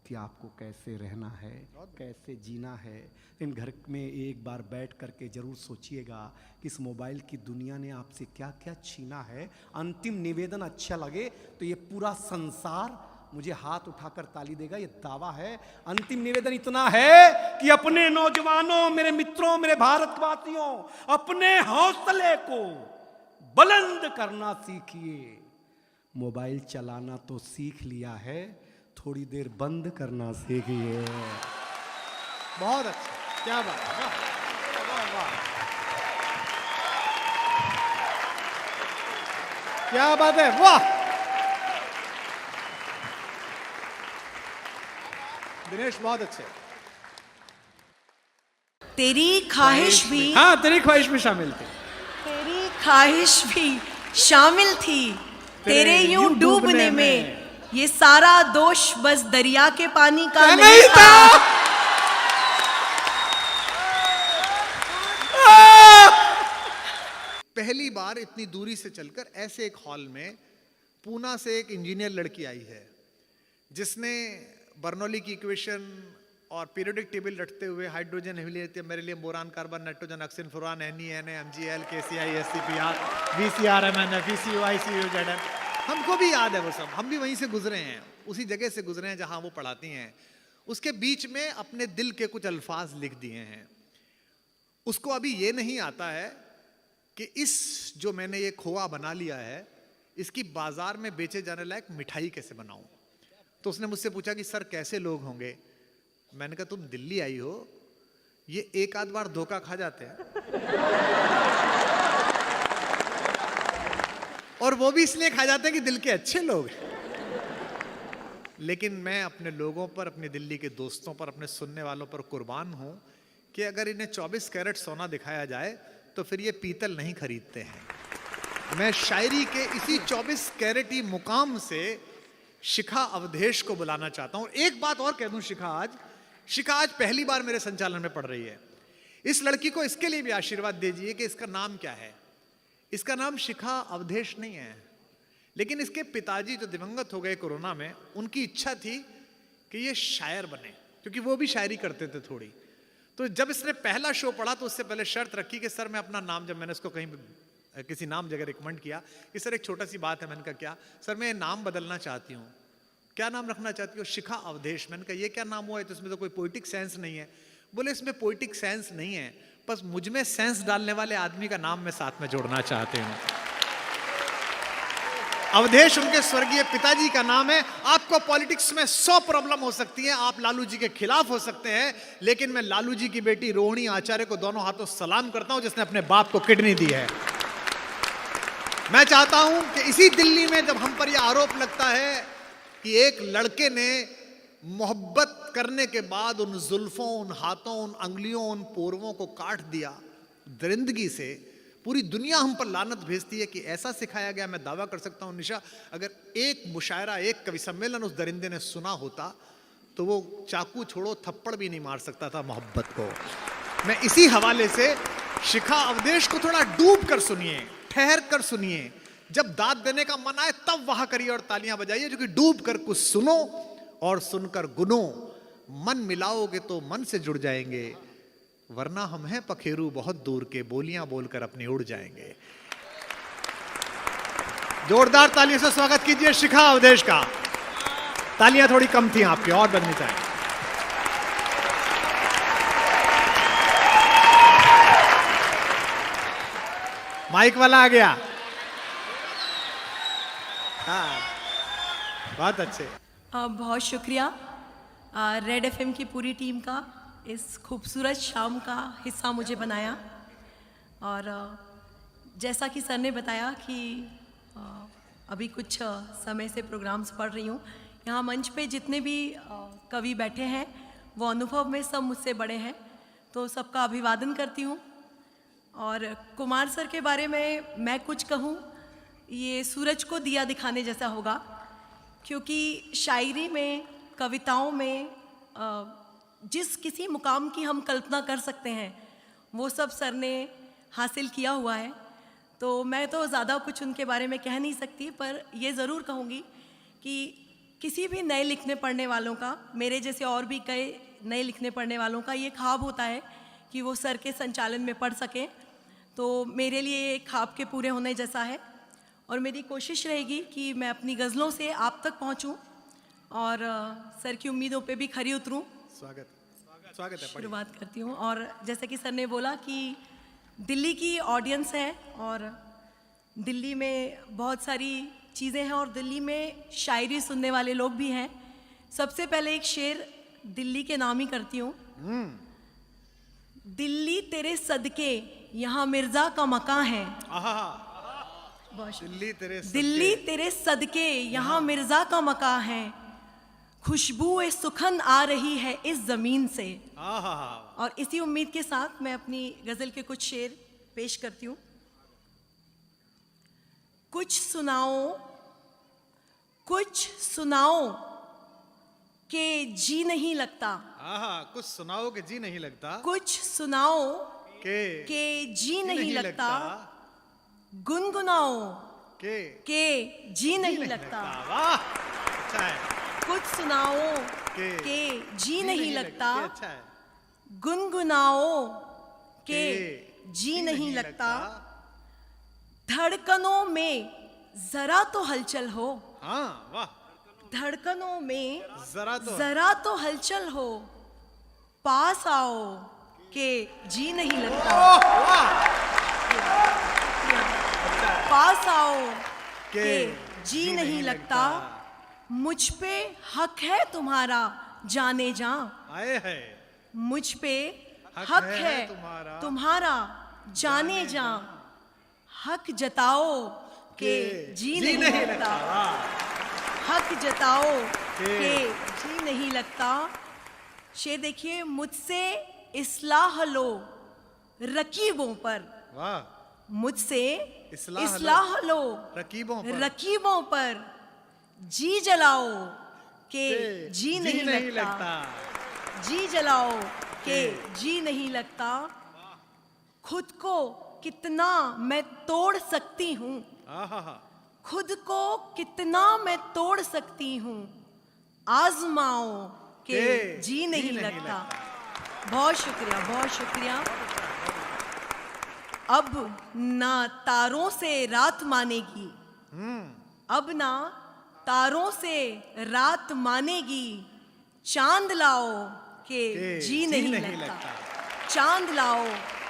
कि आपको कैसे रहना है, कैसे जीना है। इन घर में एक बार बैठ करके जरूर सोचिएगा कि इस मोबाइल की दुनिया ने आपसे क्या क्या छीना है। अंतिम निवेदन अच्छा लगे तो ये पूरा संसार मुझे हाथ उठाकर ताली देगा, ये दावा है। अंतिम निवेदन इतना है कि अपने नौजवानों, मेरे मित्रों, मेरे भारतवासियों, अपने हौसले को बुलंद करना सीखिए। मोबाइल चलाना तो सीख लिया है, थोड़ी देर बंद करना सीखिए। बहुत अच्छा, क्या बात है, वाह, वाह, वाह। क्या बात है, वाह। दिनेश बहुत अच्छे। तेरी ख्वाहिश भी, हाँ, तेरी ख्वाहिश भी शामिल थी। तेरी ख्वाहिश भी शामिल थी तेरे यूं डूबने में। ये सारा दोष बस दरिया के पानी का नहीं था। पहली बार इतनी दूरी से चलकर ऐसे एक हॉल में पूना से एक इंजीनियर लड़की आई है जिसने बर्नौली की इक्वेशन और पीरियोडिक टेबल रटते हुए hydrogen, helium, beryllium, boron, carbon, nitrogen, oxygen, fluorine, NE, Na, MgL, KCl, SCpR, VCr, MnF, VCO, ICO, ZN, हमको भी याद है वो सब। हम भी वहीं से गुजरे हैं, उसी जगह से गुजरे हैं जहां वो पढ़ाती हैं। उसके बीच में अपने दिल के कुछ अल्फाज लिख दिए हैं। उसको अभी ये नहीं आता है कि इस जो मैंने ये खोआ बना लिया है इसकी बाजार में बेचे जाने लायक मिठाई कैसे बनाऊं। तो उसने मुझसे पूछा कि सर कैसे लोग होंगे। मैंने कहा तुम दिल्ली आई हो, ये एक आध बार धोखा खा जाते हैं और वो भी इसलिए खा जाते हैं कि दिल के अच्छे लोग हैं। लेकिन मैं अपने लोगों पर, अपनी दिल्ली के दोस्तों पर, अपने सुनने वालों पर कुर्बान हूं कि अगर इन्हें 24 कैरेट सोना दिखाया जाए तो फिर ये पीतल नहीं खरीदते हैं। मैं शायरी के इसी 24 कैरेटी मुकाम से शिखा अवधेश को बुलाना चाहता हूं। एक बात और कह दूं, शिखा आज पहली बार मेरे संचालन में पढ़ रही है। इस लड़की को इसके लिए भी आशीर्वाद दीजिए कि इसका नाम क्या है। इसका नाम शिखा अवधेश नहीं है, लेकिन इसके पिताजी जो दिवंगत हो गए कोरोना में, उनकी इच्छा थी कि ये शायर बने, क्योंकि वो भी शायरी करते थे थोड़ी। तो जब इसने पहला शो पढ़ा तो उससे पहले शर्त रखी कि सर मैं अपना नाम, जब मैंने उसको कहीं किसी नाम जगह रिकमेंड किया कि सर एक छोटा सी बात है, मैंने कहा क्या? सर मैं नाम बदलना चाहती हूँ। क्या नाम रखना चाहती हो? शिखा अवधेश। मैंने कहा ये क्या नाम हुआ है, तो इसमें तो कोई पोइटिक सेंस नहीं है। बोले इसमें पोइटिक सेंस नहीं है, बस मुझ में सेंस डालने वाले आदमी का नाम मैं साथ में जोड़ना चाहती हूँ। अवधेश उनके स्वर्गीय पिताजी का नाम है। आपको पॉलिटिक्स में 100 प्रॉब्लम हो सकती है, आप लालू जी के खिलाफ हो सकते हैं, लेकिन मैं लालू जी की बेटी रोहिणी आचार्य को दोनों हाथों सलाम करता हूं जिसने अपने बाप को किडनी दी है। मैं चाहता हूं कि इसी दिल्ली में जब हम पर यह आरोप लगता है कि एक लड़के ने मोहब्बत करने के बाद उन जुल्फों, उन हाथों, उन अंगुलियों, उन पोरवों को काट दिया दरिंदगी से, पूरी दुनिया हम पर लानत भेजती है कि ऐसा सिखाया गया। मैं दावा कर सकता हूं निशा, अगर एक मुशायरा, एक कवि सम्मेलन उस दरिंदे ने सुना होता तो वो चाकू छोड़ो थप्पड़ भी नहीं मार सकता था मोहब्बत को। मैं इसी हवाले से शिखा अवधेश को थोड़ा डूब कर सुनिए, ठहर कर सुनिए। जब दाद देने का मन आए तब वहां करिए और तालियां बजाइए, जो कि डूब कर कुछ सुनो और सुनकर गुनो। मन मिलाओगे तो मन से जुड़ जाएंगे, वरना हम हैं पखेरू बहुत दूर के, बोलियां बोलकर अपनी उड़ जाएंगे। जोरदार तालियों से स्वागत कीजिए शिखा अवधेश का। तालियां थोड़ी कम थी आपकी, और बननी चाहिए। माइक वाला आ गया। हाँ, बहुत अच्छे। बहुत शुक्रिया रेड FM की पूरी टीम का, इस खूबसूरत शाम का हिस्सा मुझे बनाया। और जैसा कि सर ने बताया कि अभी कुछ समय से प्रोग्राम्स पढ़ रही हूँ। यहाँ मंच पे जितने भी कवि बैठे हैं वो अनुभव में सब मुझसे बड़े हैं, तो सबका अभिवादन करती हूँ। और कुमार सर के बारे में मैं कुछ कहूँ, ये सूरज को दिया दिखाने जैसा होगा, क्योंकि शायरी में, कविताओं में जिस किसी मुकाम की हम कल्पना कर सकते हैं वो सब सर ने हासिल किया हुआ है। तो मैं तो ज़्यादा कुछ उनके बारे में कह नहीं सकती, पर ये ज़रूर कहूँगी कि किसी भी नए लिखने पढ़ने वालों का, मेरे जैसे और भी कई नए लिखने पढ़ने वालों का ये ख्वाब होता है कि वो सर के संचालन में पढ़ सकें। तो मेरे लिए ये ख्वाब के पूरे होने जैसा है और मेरी कोशिश रहेगी कि मैं अपनी गज़लों से आप तक पहुंचूं और सर की उम्मीदों पे भी खरी उतरूं। स्वागत स्वागत है। शुरुआत करती हूँ। और जैसे कि सर ने बोला कि दिल्ली की ऑडियंस है और दिल्ली में बहुत सारी चीज़ें हैं और दिल्ली में शायरी सुनने वाले लोग भी हैं। सबसे पहले एक शेर दिल्ली के नाम ही करती हूँ। दिल्ली तेरे सदके यहाँ मिर्जा का मकान है। दिल्ली तेरे सदके यहाँ मिर्जा का मकान है, खुशबू सुखन आ रही है इस जमीन से। और इसी उम्मीद के साथ मैं अपनी गजल के कुछ शेर पेश करती हूँ। कुछ सुनाओ के जी नहीं लगता। कुछ सुनाओ के जी नहीं लगता। कुछ सुनाओ के जी नहीं लगता। गुनगुनाओ के जी नहीं लगता। वाह, अच्छा है। कुछ सुनाओ के जी नहीं लगता। अच्छा है। गुनगुनाओ के जी नहीं लगता। धड़कनों में जरा तो हलचल हो। हाँ, वाह। धड़कनों में जरा तो हलचल हो, पास आओ के जी नहीं लगता। पास आओ के जी नहीं लगता। मुझ पे हक है तुम्हारा जाने जा। आए है। मुझ पे हक है तुम्हारा जाने जा। हक जताओ के जी नहीं लगता। हक जताओ के जी नहीं लगता। शेर देखिए। मुझसे इस्लाह लो रकीबों पर। वाह। मुझसे इस्लाह लो रकीबों पर। जी जलाओ के जी नहीं लगता। जी जलाओ के जी नहीं लगता। खुद को कितना मैं तोड़ सकती हूँ। खुद को कितना मैं तोड़ सकती हूँ। आजमाओ के जी नहीं लगता। बहुत शुक्रिया, बहुत शुक्रिया। अब ना तारों से रात मानेगी। अब ना तारों से रात मानेगी। चांद लाओ के जी नहीं लगता। चांद लाओ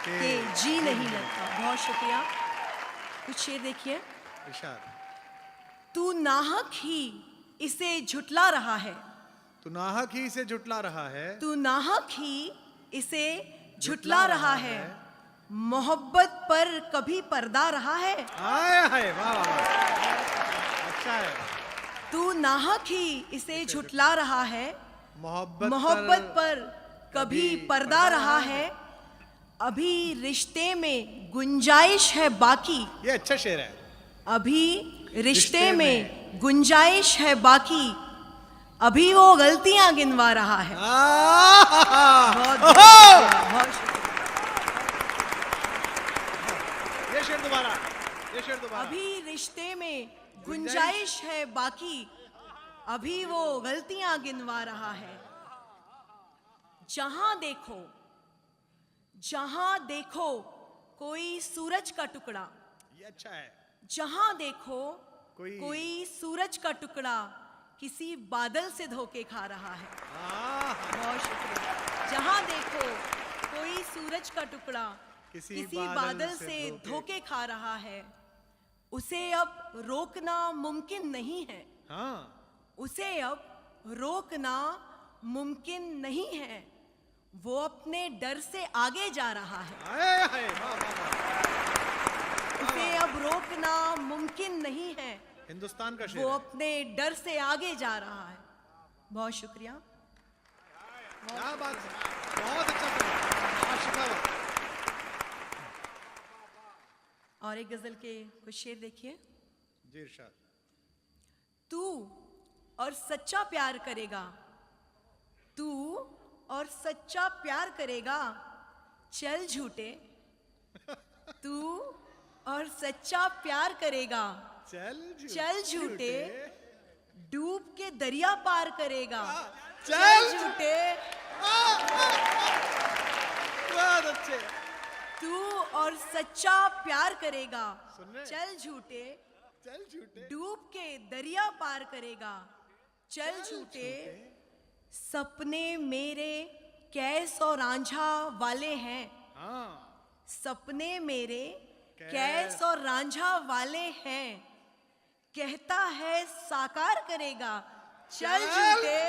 के जी नहीं लगता। बहुत शुक्रिया। कुछ शेर देखिए। तू नाहक ही इसे झुटला रहा है। तू नाहक ही इसे झुटला रहा है। तू नाहक ही इसे झुटला रहा है। मोहब्बत पर कभी पर्दा रहा है। आया है। वाह वाह, अच्छा है। तू नाहक ही इसे झुटला रहा है। मोहब्बत पर कभी पर्दा रहा है। अभी रिश्ते में गुंजाइश है बाकी। ये अच्छा शेर है। अभी रिश्ते में गुंजाइश है बाकी। अभी वो गलतियां गिनवा रहा है। बहुत शुक्रिया। ये शेर दोबारा। अभी रिश्ते में गुंजाइश है बाकी। अभी वो गलतियां गिनवा रहा है। जहां देखो कोई सूरज का टुकड़ा। ये अच्छा है। जहां देखो कोई सूरज का टुकड़ा किसी बादल से धोखे खा रहा है। बहुत शुक्रिया। जहां देखो कोई सूरज का टुकड़ा किसी बादल से धोखे खा रहा है। उसे अब रोकना मुमकिन नहीं है। उसे अब रोकना मुमकिन नहीं है। वो अपने डर से आगे जा रहा है। उसे अब रोकना मुमकिन नहीं है। हिंदुस्तान का शेर वो है। अपने डर से आगे जा रहा है। बहुत शुक्रिया। क्या बात है। बहुत अच्छा शिकावत। और एक गजल के कुछ शेर देखिए। जी इरशाद। तू और सच्चा प्यार करेगा। तू और सच्चा प्यार करेगा। चल झूठे। तू और सच्चा प्यार करेगा, चल झूठे डूब के दरिया पार करेगा, चल झूठे बहुत अच्छे। तू और सच्चा प्यार करेगा, चल झूठे डूब के दरिया पार करेगा, चल झूठे सपने मेरे कैस और रांझा वाले हैं, सपने मेरे कैस और रांझा वाले हैं, कहता है साकार करेगा, चल झूठे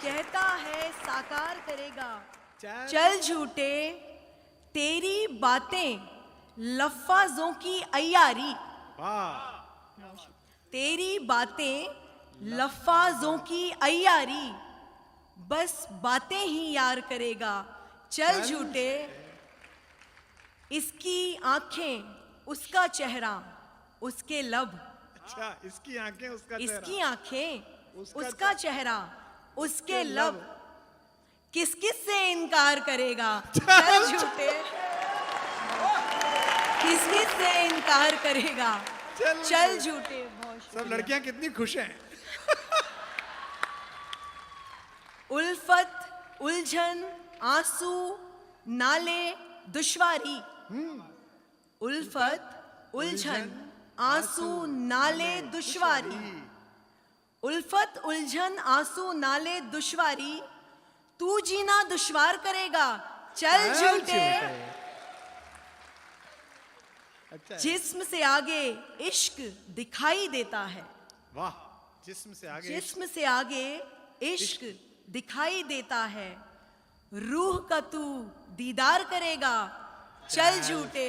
कहता है साकार करेगा, चल झूठे तेरी बातें लफ्फाजों की अय्यारी, तेरी बातें लफ्फाजों की अय्यारी, बस बातें ही यार करेगा, चल झूठे इसकी आंखें उसका चेहरा उसके लब, अच्छा, इसकी आंखें उसका इसकी आंखें उसका चेहरा उसके लब, किस किस से इनकार करेगा, चल झूठे किस किस से इनकार करेगा, चल झूठे। सब लड़कियां कितनी खुश हैं। उल्फत उलझन आंसू नाले दुश्वारी, उल्फत उलझन आंसू नाले दुश्वारी, उल्फत उलझन आंसू नाले दुश्वारी, तू जीना दुश्वार करेगा, चल झूठे जिस्म से आगे इश्क दिखाई देता है, वाह, जिस्म से आगे जिस्म से आगे इश्क दिखाई देता है, रूह का तू दीदार करेगा, चल झूठे।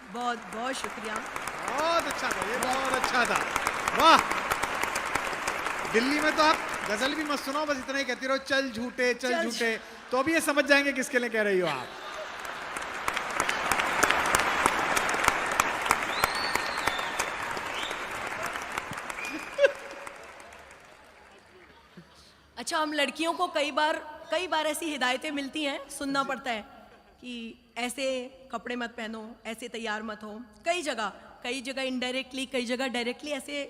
बहुत बहुत शुक्रिया। बहुत अच्छा था, ये बहुत अच्छा था, वाह। दिल्ली में तो आप गजल भी मत सुनाओ, बस इतना ही कहती रहो, चल झूठे चल झूठे, तो अभी ये समझ जाएंगे किसके लिए कह रही हो आप। अच्छा, हम लड़कियों को कई बार ऐसी हिदायतें मिलती हैं, सुनना पड़ता है कि ऐसे कपड़े मत पहनो, ऐसे तैयार मत हो, कई जगह इनडायरेक्टली, कई जगह डायरेक्टली ऐसे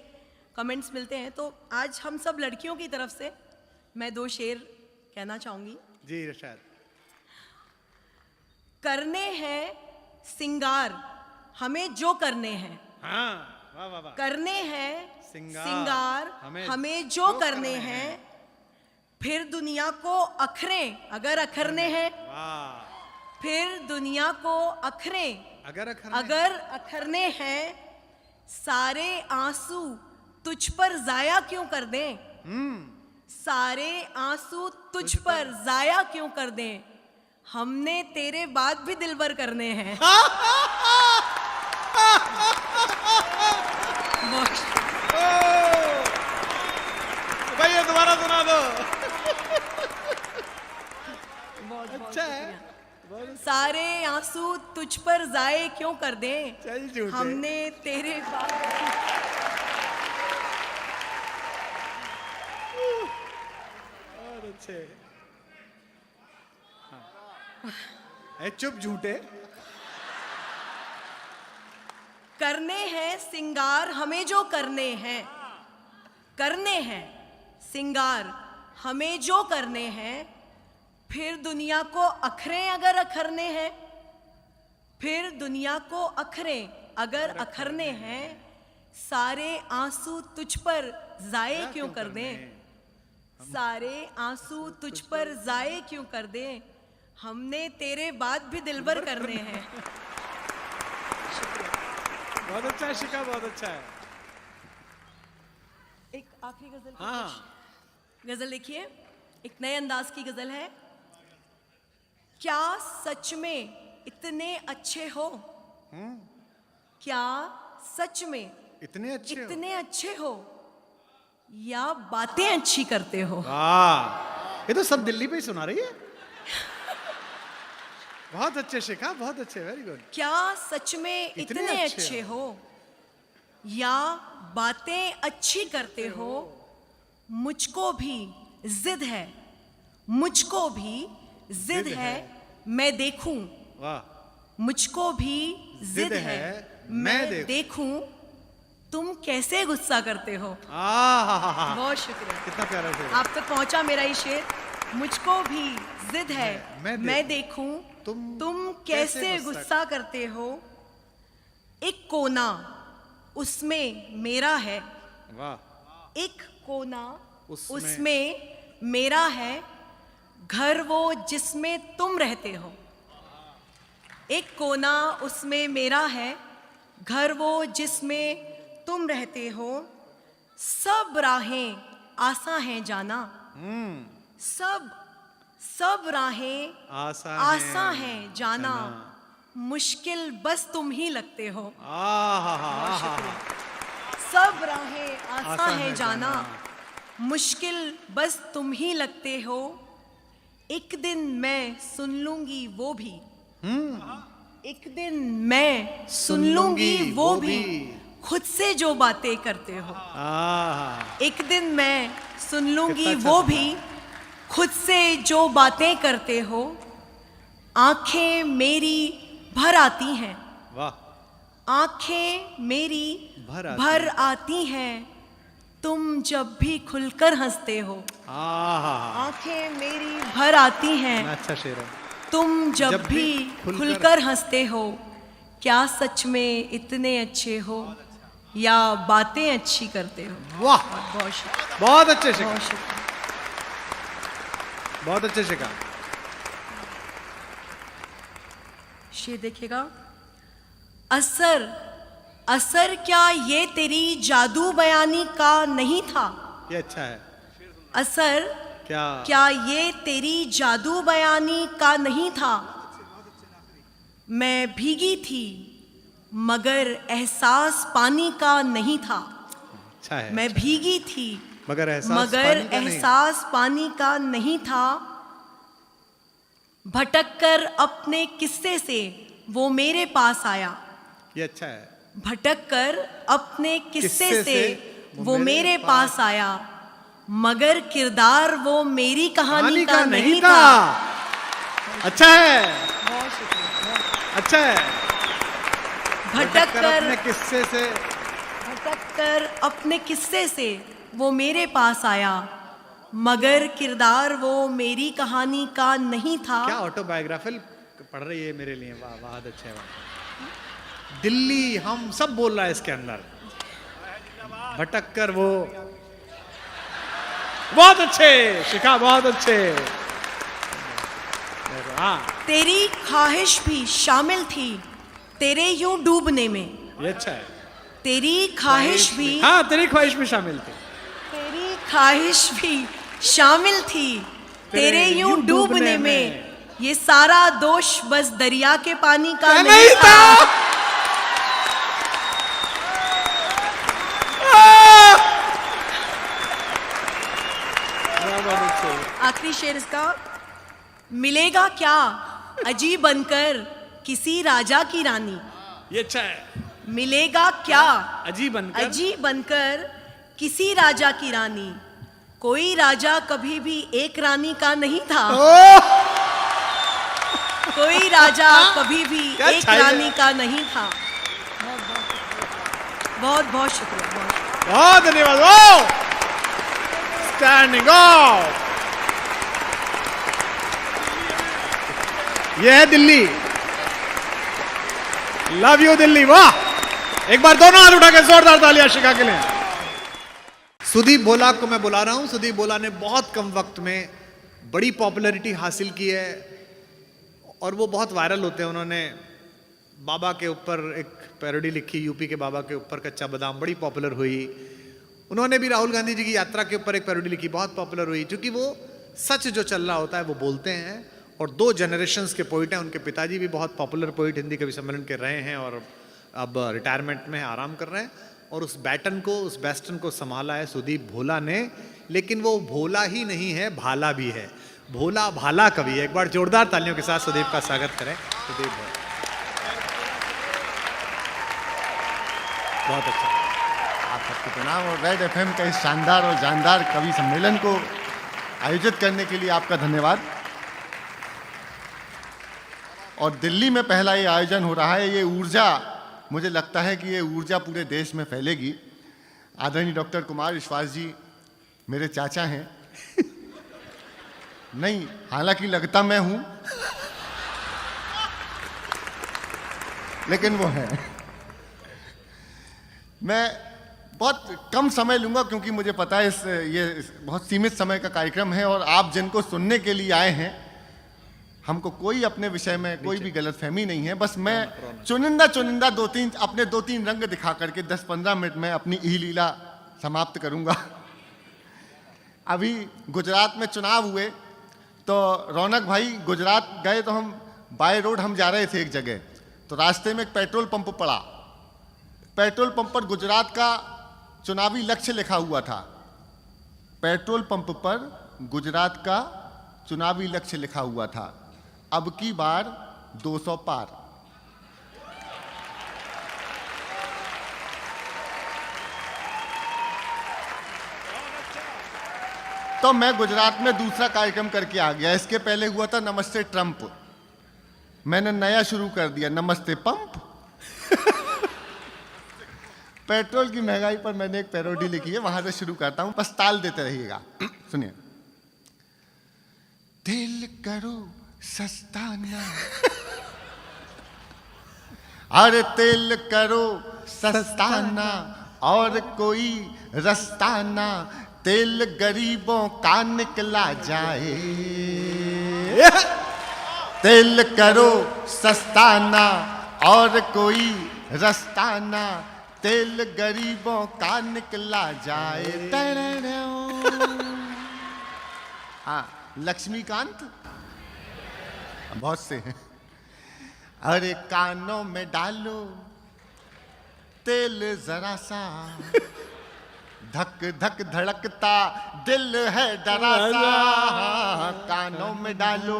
कमेंट्स मिलते हैं। तो आज हम सब लड़कियों की तरफ से मैं 2 शेर कहना चाहूंगी। जी रशाद। करने हैं सिंगार हमें जो करने हैं, हाँ, वाह वाह वाह। करने हैं सिंगार हमें जो करने हैं, फिर दुनिया को अखरें अगर अखरने हैं, फिर दुनिया को अखरें अगर अखरने हैं, सारे आंसू तुझ पर जाया क्यों कर दें, सारे आंसू तुझ पर जाया क्यों कर दें, हमने तेरे बाद भी दिलबर करने हैं। भाई ये दोबारा सुना दो। अच्छा है। सारे आंसू तुझ पर जाए क्यों कर दें, चल झूठे हमने तेरे बाद। और अच्छे। हाँ। चुप झूठे। करने हैं सिंगार हमें जो करने हैं, करने हैं सिंगार हमें जो करने हैं, फिर दुनिया को अखरें अगर अखरने हैं, फिर दुनिया को अखरें अगर अखरने हैं, सारे आंसू तुझ पर जाए क्यों कर दें, सारे आंसू तुझ पर जाए क्यों कर दें, हमने तेरे बाद भी दिलबर करने हैं। बहुत अच्छा है शिखा, बहुत अच्छा है। एक आखिरी गजल। हाँ, गजल देखिए, एक नए अंदाज की गजल है। क्या सच में इतने अच्छे हो, क्या सच में इतने अच्छे हो, या बातें अच्छी करते हो। वाह, ये तो सब दिल्ली पे ही सुना रही है। बहुत अच्छे शिखा, बहुत अच्छे, वेरी गुड। क्या सच में इतने अच्छे हो, या बातें अच्छी करते हो, मुझको भी जिद है, मुझको भी जिद है, मैं देखूं, वाह, मुझको भी जिद है मैं देखूं तुम कैसे गुस्सा करते हो। बहुत शुक्रिया, कितना प्यारा शेर। आप तक पहुंचा मेरा ये शेर। मुझको भी जिद है मैं देखूं तुम कैसे गुस्सा करते हो। एक कोना उसमें मेरा है, वाह। एक कोना उसमें मेरा है, घर वो जिसमें तुम रहते हो। एक कोना उसमें मेरा है, घर वो जिसमें तुम रहते हो। सब राहें आसा हैं जाना, सब राहें आसा हैं जाना, मुश्किल बस तुम ही लगते हो। सब राहें आसा हैं जाना, मुश्किल बस तुम ही लगते हो। एक दिन मैं सुन लूंगी वो भी, एक दिन मैं सुन लूंगी वो भी, खुद से जो बातें करते हो। एक दिन मैं सुन लूंगी वो भी, खुद से जो बातें करते हो। आंखें मेरी भर आती हैं, वाह। आंखें मेरी भर आती हैं, तुम जब भी खुलकर हंसते हो। आंखें मेरी भर आती हैं, अच्छा शेर है। तुम जब भी खुलकर हंसते हो। क्या सच में इतने अच्छे हो या बातें अच्छी करते हो। वाह, बहुत शुक्रिया, बहुत अच्छे शेर, बहुत शुक्रिया। बहुत अच्छे शेर का। शेर देखिएगा। असर असर क्या ये तेरी जादू बयानी का नहीं था। ये अच्छा है। असर क्या ये तेरी जादू बयानी का नहीं था। मैं भीगी थी मगर एहसास पानी का नहीं था। अच्छा है। मैं भीगी थी मगर एहसास पानी का नहीं था। भटक कर अपने किस्से से वो मेरे पास आया। ये अच्छा है। भटक कर अपने किस्से से वो मेरे पास आया, मगर किरदार वो मेरी कहानी का नहीं था। अच्छा है, बहुत शुक्रिया। अच्छा है। भटक कर अपने किस्से से वो मेरे पास आया, मगर किरदार वो मेरी कहानी का नहीं था। क्या ऑटोबायोग्राफिकल पढ़ रही है मेरे लिए। वाह, बहुत अच्छा है। दिल्ली हम सब बोल रहा है इसके अंदर। भटक कर वो, बहुत अच्छे शिखा, बहुत अच्छे। तेरी ख्वाहिश भी शामिल थी तेरे यूं डूबने में। ये अच्छा है। तेरी ख्वाहिश भी, हाँ, तेरी ख्वाहिश भी शामिल थी। तेरी ख्वाहिश भी शामिल थी तेरे यूं डूबने में। ये सारा दोष बस दरिया के पानी का नहीं था। आखिरी शेर इसका। मिलेगा क्या अजीब बनकर किसी राजा की रानी। ये अच्छा है। मिलेगा क्या अजीब बनकर किसी राजा की रानी। कोई राजा कभी भी एक रानी का नहीं था। कोई राजा कभी भी एक रानी का नहीं था। बहुत बहुत शुक्रिया, बहुत धन्यवाद। Standing of. ये है दिल्ली। Love you Delhi. वाह, एक बार दोनों हाथ उठा के जोरदार तालियां शिखा के लिए। सुदीप भोला को मैं बुला रहा हूं। सुदीप भोला ने बहुत कम वक्त में बड़ी पॉपुलैरिटी हासिल की है और वो बहुत वायरल होते हैं। उन्होंने बाबा के ऊपर एक पैरोडी लिखी, यूपी के बाबा के ऊपर, कच्चा बादाम, बड़ी पॉपुलर हुई। उन्होंने भी राहुल गांधी जी की यात्रा के ऊपर एक पैरोडी लिखी, बहुत पॉपुलर हुई। क्योंकि वो सच जो चल रहा होता है वो बोलते हैं। और 2 जनरेशन्स के पोइट हैं। उनके पिताजी भी बहुत पॉपुलर पोइट हिंदी कवि सम्मेलन के रहे हैं और अब रिटायरमेंट में आराम कर रहे हैं। और उस बैटन को, उस बेस्टन को संभाला है सुदीप भोला ने। लेकिन वो भोला ही नहीं है, भाला भी है। भोला भाला कवि है। एक बार जोरदार तालियों के साथ सुदीप का स्वागत करें। सुदीप भोला, बहुत अच्छा। आप सबको प्रणाम। और रेड एफएम का इस शानदार और जानदार कवि सम्मेलन को आयोजित करने के लिए आपका धन्यवाद। और दिल्ली में पहला ये आयोजन हो रहा है। ये ऊर्जा, मुझे लगता है कि ये ऊर्जा पूरे देश में फैलेगी। आदरणीय डॉक्टर कुमार विश्वास जी मेरे चाचा हैं। नहीं, हालांकि लगता मैं हूं, लेकिन वो है। मैं बहुत कम समय लूंगा क्योंकि मुझे पता है ये बहुत सीमित समय का कार्यक्रम है और आप जिनको सुनने के लिए आए हैं, हमको कोई अपने विषय में कोई भी गलतफहमी नहीं है। बस मैं चुनिंदा अपने दो तीन रंग दिखा करके 10-15 मिनट में अपनी ई लीला समाप्त करूंगा। अभी गुजरात में चुनाव हुए तो रौनक भाई गुजरात गए तो हम बाय रोड हम जा रहे थे एक जगह, तो रास्ते में एक पेट्रोल पंप पड़ा। पेट्रोल पंप पर गुजरात का चुनावी लक्ष्य लिखा हुआ था। पेट्रोल पंप पर गुजरात का चुनावी लक्ष्य लिखा हुआ था, अब की बार 200 पार। तो मैं गुजरात में दूसरा कार्यक्रम करके आ गया। इसके पहले हुआ था नमस्ते ट्रंप, मैंने नया शुरू कर दिया नमस्ते पंप। पेट्रोल की महंगाई पर मैंने एक पैरोडी लिखी है, वहां से शुरू करता हूं, बस ताल देते रहिएगा। सुनिए। दिल करो सस्ता ना, अरे तेल करो सस्ता ना और कोई रास्ता ना, तेल गरीबों का निकला जाए। तेल करो सस्ता ना और कोई रास्ता ना, तेल गरीबों का निकला जाए। हाँ, लक्ष्मीकांत बहुत से हैं। अरे कानों में डालो तेल जरा सा, धक धक धड़कता दिल है डरा सा। कानों में डालो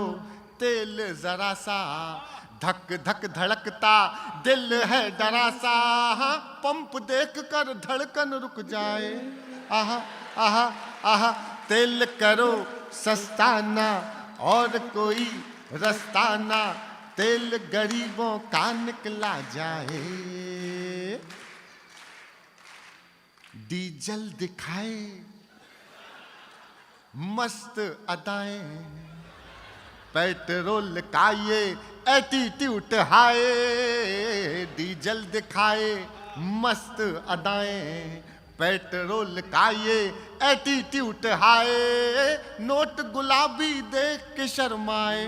तेल जरा सा, धक धक धड़कता दिल है डरा सा। पंप देख कर धड़कन रुक जाए। आहा आहा आहा, तेल करो सस्ता ना और कोई रास्ता ना, तेल गरीबों का निकला जाए। डीजल दिखाए मस्त अदाएं, पेट्रोल का ये एटीट्यूड हाय। डीजल दिखाए मस्त अदाएं, पेट्रोल का ये एटीट्यूड हाय। नोट गुलाबी देख के शर्माए।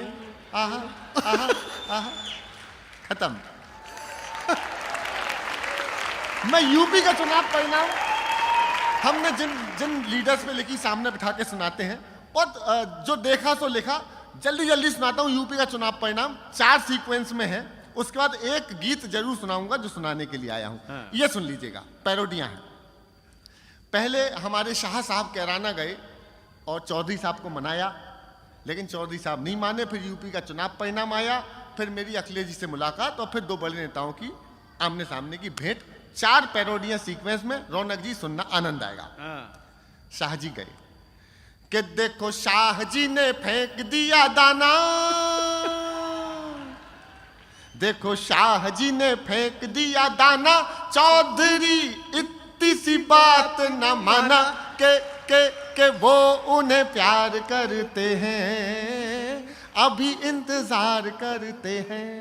आहा आहा आहा, खत्म। मैं यूपी का चुनाव परिणाम हमने जिन लीडर्स पे लिखी सामने बिठा के सुनाते हैं, और जो देखा सो लिखा। जल्दी जल्दी सुनाता हूं यूपी का चुनाव परिणाम, 4 सीक्वेंस में है। उसके बाद एक गीत जरूर सुनाऊंगा जो सुनाने के लिए आया हूं। ये सुन लीजिएगा, पैरोडियां हैं। पहले हमारे शाह साहब कैराना गए और चौधरी साहब को मनाया, लेकिन चौधरी साहब नहीं माने। फिर यूपी का चुनाव परिणाम आया, फिर मेरी अखिलेश जी से मुलाकात और फिर 2 बड़े नेताओं की आमने सामने की भेंट। 4 पैरोडियां सीक्वेंस में, रौनक जी सुनना आनंद आएगा। शाह जी गए कि देखो शाह जी ने फेंक दिया दाना, देखो शाह जी ने फेंक दिया दाना, चौधरी इतनी सी बात न माना के वो उन्हें प्यार करते हैं, अभी इंतजार करते हैं।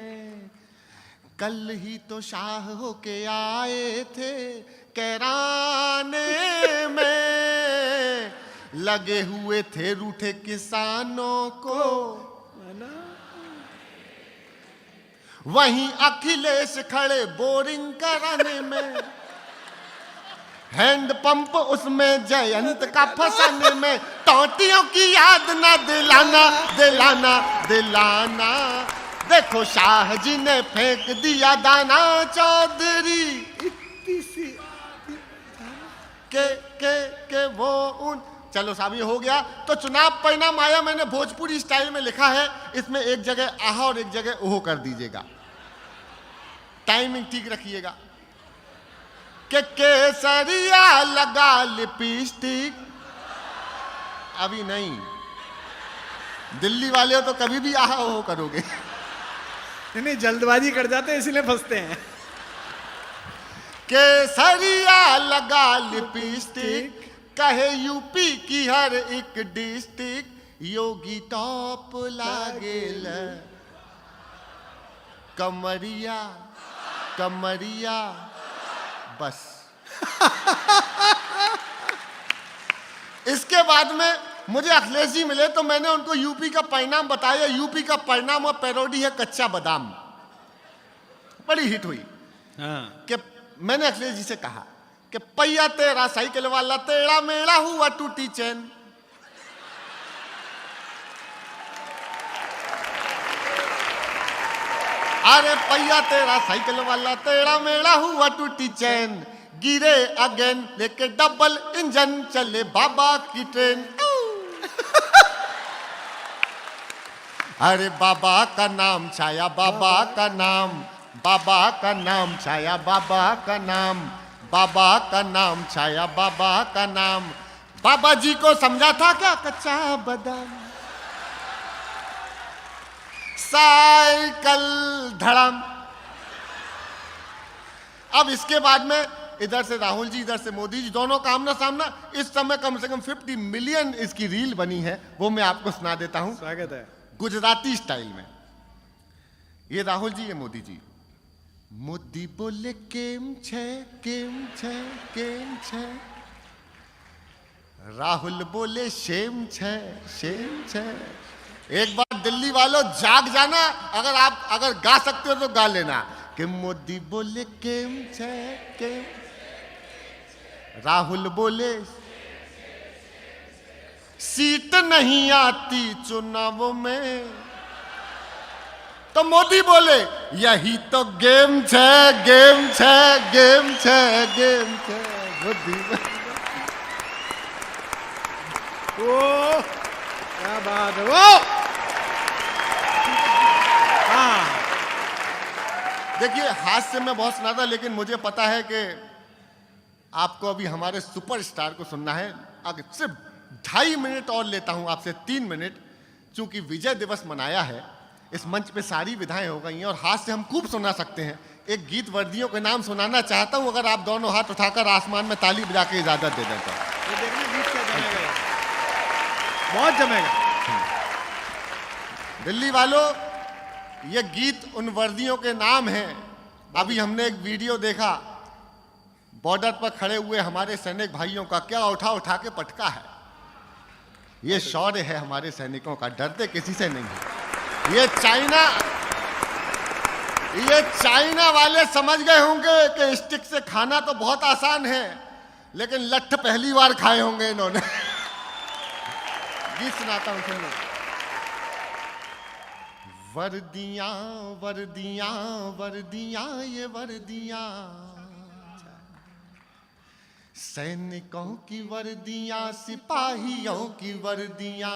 कल ही तो शाह होके आए थे कैराने में, लगे हुए थे रूठे किसानों को। वहीं अखिलेश खड़े बोरिंग कराने में, हैंड पंप उसमें जयंत का फंसाने में। टोटियों की याद ना दिलाना दिलाना दिलाना, देखो शाह जी ने फेंक दिया दाना, चौधरी इतनी सी के वो उन। चलो साहब ये हो गया। तो चुनाव परिणाम आया, मैंने भोजपुरी स्टाइल में लिखा है, इसमें एक जगह आहा और एक जगह ओहो कर दीजिएगा, टाइमिंग ठीक रखिएगा। के केसरिया लगा लिपस्टिक, अभी नहीं, दिल्ली वाले हो तो कभी भी आहा ओहो करोगे। नहीं जल्दबाजी कर जाते हैं इसलिए फंसते हैं। केसरिया लगा लिपस्टिक, कहे यूपी की हर एक डिस्ट्रिक्ट, योगी टॉप लागेल, कमरिया कमरिया बस। इसके बाद में मुझे अखिलेश जी मिले तो मैंने उनको यूपी का परिणाम बताया। यूपी का परिणाम और पैरोडी है कच्चा बादाम, बड़ी हिट हुई। कि मैंने अखिलेश जी से कहा कि पैया तेरा साइकिल वाला, तेरा मेरा हुआ टूटी चैन। अरे पैया तेरा साइकिल वाला, तेरा मेरा हुआ टूटी चैन, गिरे अगेन लेके डबल इंजन, चले बाबा की ट्रेन। अरे बाबा का नाम छाया, बाबा का नाम, बाबा का नाम छाया, बाबा का नाम, बाबा का नाम छाया, बाबा का नाम। बाबा जी को समझा था क्या कच्चा बादाम। साइकिल धड़म। अब इसके बाद में इधर से राहुल जी, इधर से मोदी जी, दोनों का आमना सामना। इस समय कम से कम 50 मिलियन इसकी रील बनी है, वो मैं आपको सुना देता हूं। स्वागत है। गुजराती स्टाइल में। ये राहुल जी, ये मोदी जी। मोदी बोले केम छे, केम छे, केम छे। राहुल बोले शेम छे, शेम छे। एक बार दिल्ली वालों जाग जाना, अगर गा सकते हो तो गा लेना कि मोदी बोले केम छे, केम। राहुल बोले सीट नहीं आती चुनावों में, तो मोदी बोले यही तो गेम छे, गेम छे, गेम छे, गेम छे। मोदी ओ क्या बात है वो। हाँ देखिए, हास्य में बहुत सुना था, लेकिन मुझे पता है कि आपको अभी हमारे सुपरस्टार को सुनना है। अगर सिर्फ 2.5 मिनट और लेता हूं आपसे, 3 मिनट, चूंकि विजय दिवस मनाया है, इस मंच पे सारी विधाएं हो गई हैं और हास्य हम खूब सुना सकते हैं। एक गीत वर्दियों के नाम सुनाना चाहता हूं, अगर आप दोनों हाथ उठाकर आसमान में ताली बजा के इजाजत दे दें तो। ये देखना गीत क्या जमेगा, बहुत जमेगा। दिल्ली वालों, ये गीत उन वर्दियों के नाम हैं। अभी हमने एक वीडियो देखा, बॉर्डर पर खड़े हुए हमारे सैनिक भाइयों का क्या उठा उठा के पटका है। ये शौर्य है हमारे सैनिकों का, डरते किसी से नहीं है। ये चाइना वाले समझ गए होंगे कि स्टिक से खाना तो बहुत आसान है, लेकिन लठ पहली बार खाए होंगे इन्होंने। गीत सुनाता हूं, सुनिए। वर्दियां वर्दियां वर्दियां, ये वर्दियां, सैनिकों की वर्दियां, सिपाहियों की वर्दियां,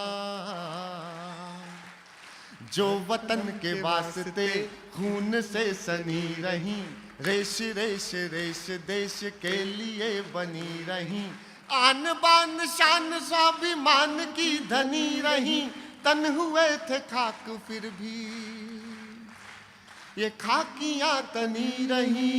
जो वतन के वास्ते खून से सनी रही, रेश रेश रेश देश के लिए बनी रही, आन बान शान स्वाभिमान की धनी रही, तन हुए थे खाक फिर भी ये खाकियां तनी रही,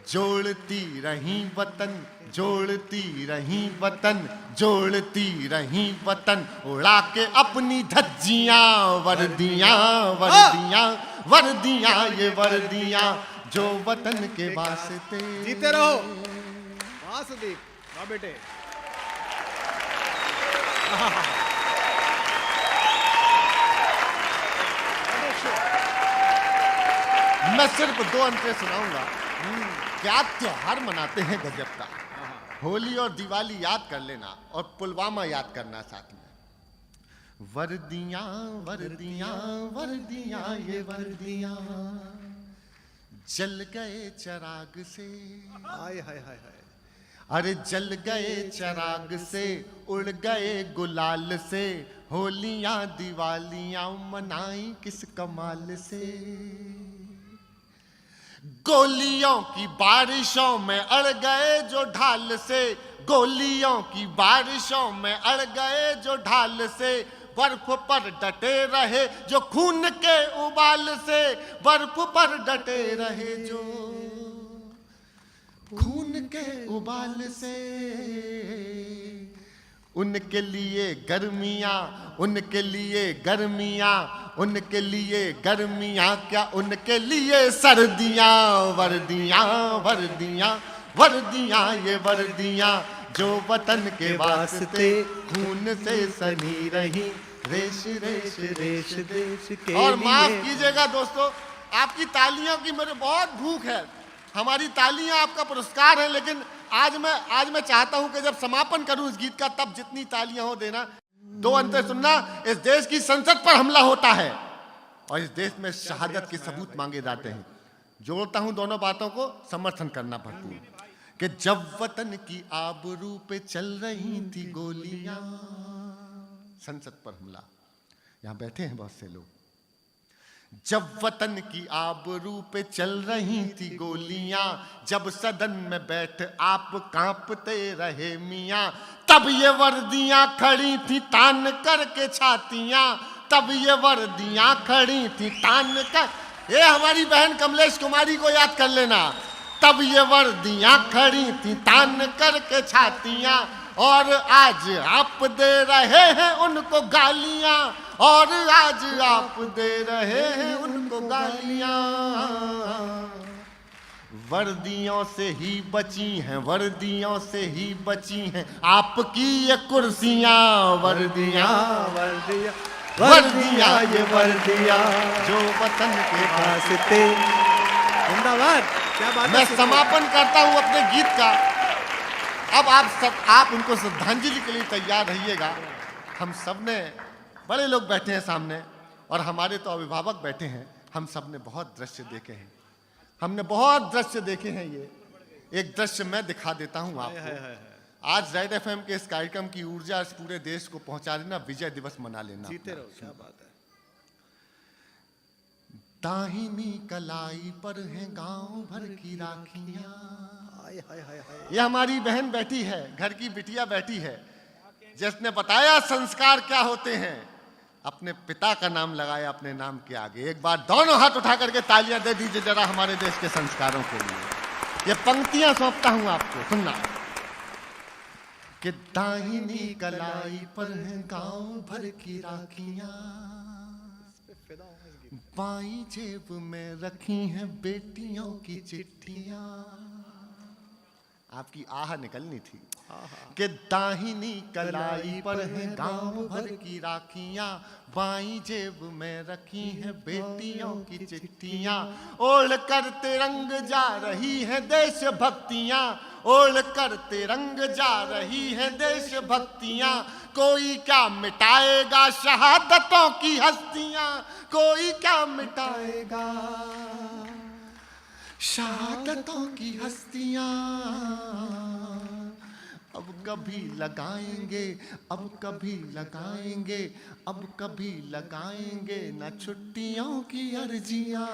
जोड़ती रही वतन, जोड़ती रही वतन, जोड़ती रही वतन, उड़ा के अपनी धज्जियां, वर्दियां वर्दियां वर्दियां, ये वर्दियां जो वतन के वास्ते। जीते रहो। वाह सुदीप, वाह बेटे। मैं सिर्फ 2 अंतरे सुनाऊंगा। क्या त्योहार मनाते हैं गजब का। होली और दिवाली याद कर लेना और पुलवामा याद करना साथ में। वर्दियां वर्दियां वर्दियां, ये वर्दियां जल गए चराग से, हाय हाय हाय हाय। अरे जल गए चराग से, उड़ गए गुलाल से, होलियां दिवालियां मनाई किस कमाल से। गोलियों की बारिशों में अड़ गए जो ढाल से, गोलियों की बारिशों में अड़ गए जो ढाल से, बर्फ पर डटे रहे जो खून के उबाल से, बर्फ पर डटे रहे जो खून के उबाल से, उनके लिए गर्मियां, उनके लिए गर्मियां, उनके लिए गर्मियां, क्या उनके लिए सर्दियां, वर्दियां वर्दियां वर्दियां, ये वर्दियां जो वतन के वास्ते खून से सनी रही, रेश रेश रेश देश के। और माफ कीजिएगा दोस्तों, आपकी तालियों की मुझे बहुत भूख है, हमारी तालियां आपका पुरस्कार है, लेकिन आज मैं चाहता हूं कि जब समापन करूं इस गीत का, तब जितनी तालियां हो देना। दो अंतर सुनना, इस देश की संसद पर हमला होता है और इस देश में शहादत के सबूत मांगे जाते हैं। जोड़ता हूं दोनों बातों को, समर्थन करना भरपूर, कि जब वतन की आबरू पे चल रही थी गोलियां, संसद पर हमला, यहां बैठे हैं बहुत से लोग, जब वतन की आबरू पे चल रही थी गोलियां, जब सदन में बैठ आप कांपते रहे मियां, तब ये वर्दियां खड़ी थी तान करके छातियां, तब ये वर्दियां खड़ी थी तान कर, ये हमारी बहन कमलेश कुमारी को याद कर लेना, तब ये वर्दियां खड़ी थी तान करके छातियां, और आज आप दे रहे हैं उनको गालियां, और आज आप दे रहे हैं उनको गालियां। वर्दियों से ही बची हैं, वर्दियों से ही बची हैं आपकी ये कुर्सियां, वर्दियां वर्दियां वर्दियां, ये वर्दियां जो वतन के वास्ते। जिंदाबाद, क्या बात है। मैं समापन करता हूं अपने गीत का। अब आप उनको श्रद्धांजलि के लिए तैयार रहिएगा। हम सब ने, बड़े लोग बैठे हैं सामने और हमारे तो अभिभावक बैठे हैं, हम सब ने बहुत दृश्य देखे हैं, हमने बहुत दृश्य देखे हैं। ये एक दृश्य मैं दिखा देता हूं आपको। आज रेड एफएम के इस कार्यक्रम की ऊर्जा इस पूरे देश को पहुंचा देना, विजय दिवस मना लेना। जीते रहो, क्या बात है। दाहिनी कलाई पर है गांव भर की राखियां, ये हमारी बहन बैठी है, घर की बिटिया बैठी है, जिसने बताया संस्कार क्या होते हैं, अपने पिता का नाम लगाया अपने नाम के आगे। एक बार दोनों हाथ उठा करके तालियां दे दीजिए जरा हमारे देश के संस्कारों के लिए। ये पंक्तियां सौंपता हूं आपको, सुनना, कि दाहिनी कलाई पर है गांव भर की राखियां, बाईं जेब में रखी हैं बेटियों की चिट्ठियां। आपकी आह निकलनी थी कि दाहिनी कलाई पर है गांव भर की राखियां, बाईं जेब में रखी हैं बेटियों की चिट्ठियां, ओढ़ कर तिरंग जा रही है देश भक्तियां, ओढ़ कर तिरंग जा रही है देश भक्तियां, कोई क्या मिटाएगा शहादतों की हस्तियां, कोई क्या मिटाएगा शहादतों की हस्तियां। अब कभी लगाएंगे, अब कभी लगाएंगे, अब कभी लगाएंगे ना छुट्टियों की अर्जियां।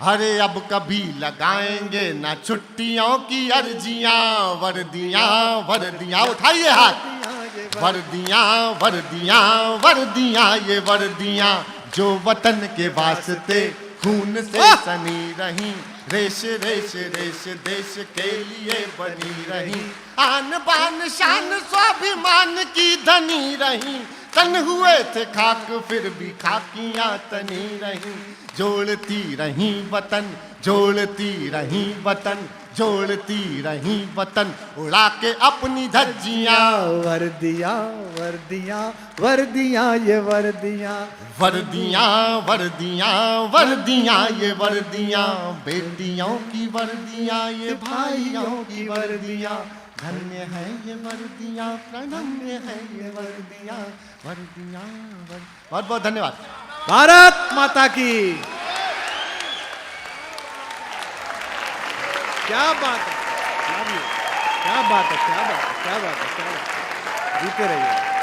अरे अब कभी लगाएंगे ना छुट्टियों की अर्जियां, वर्दियां वर्दियां, उठाइए हाथ, वर्दियां वर्दियां वर्दियां, ये वर्दियां जो वतन के वास्ते खून से सनी रही, रेश रेश रेश देश के लिए बनी रही, आन बान शान स्वाभिमान की धनी रही, तन हुए थे खाक फिर भी खाकियां तनी रही, जोड़ती रही वतन, जोड़ती रही वतन, जोड़ती रही वतन, उड़ा के अपनी धज्जियां, वर्दियां वर्दियां वर्दियां, ये वर्दियां, वर्दियां वर्दियां वर्दियां, ये वर्दियां, बेटियों की वर्दियां, ये भाइयों की वर्दियां, धन्य है ये वर्दियां, प्रणम्य है ये वर्दियां, वर्दियां। बहुत बहुत धन्यवाद। भारत माता की। क्या बात है, क्या बात है, क्या बात है, क्या बात है, क्या बात है। जीते रहिए।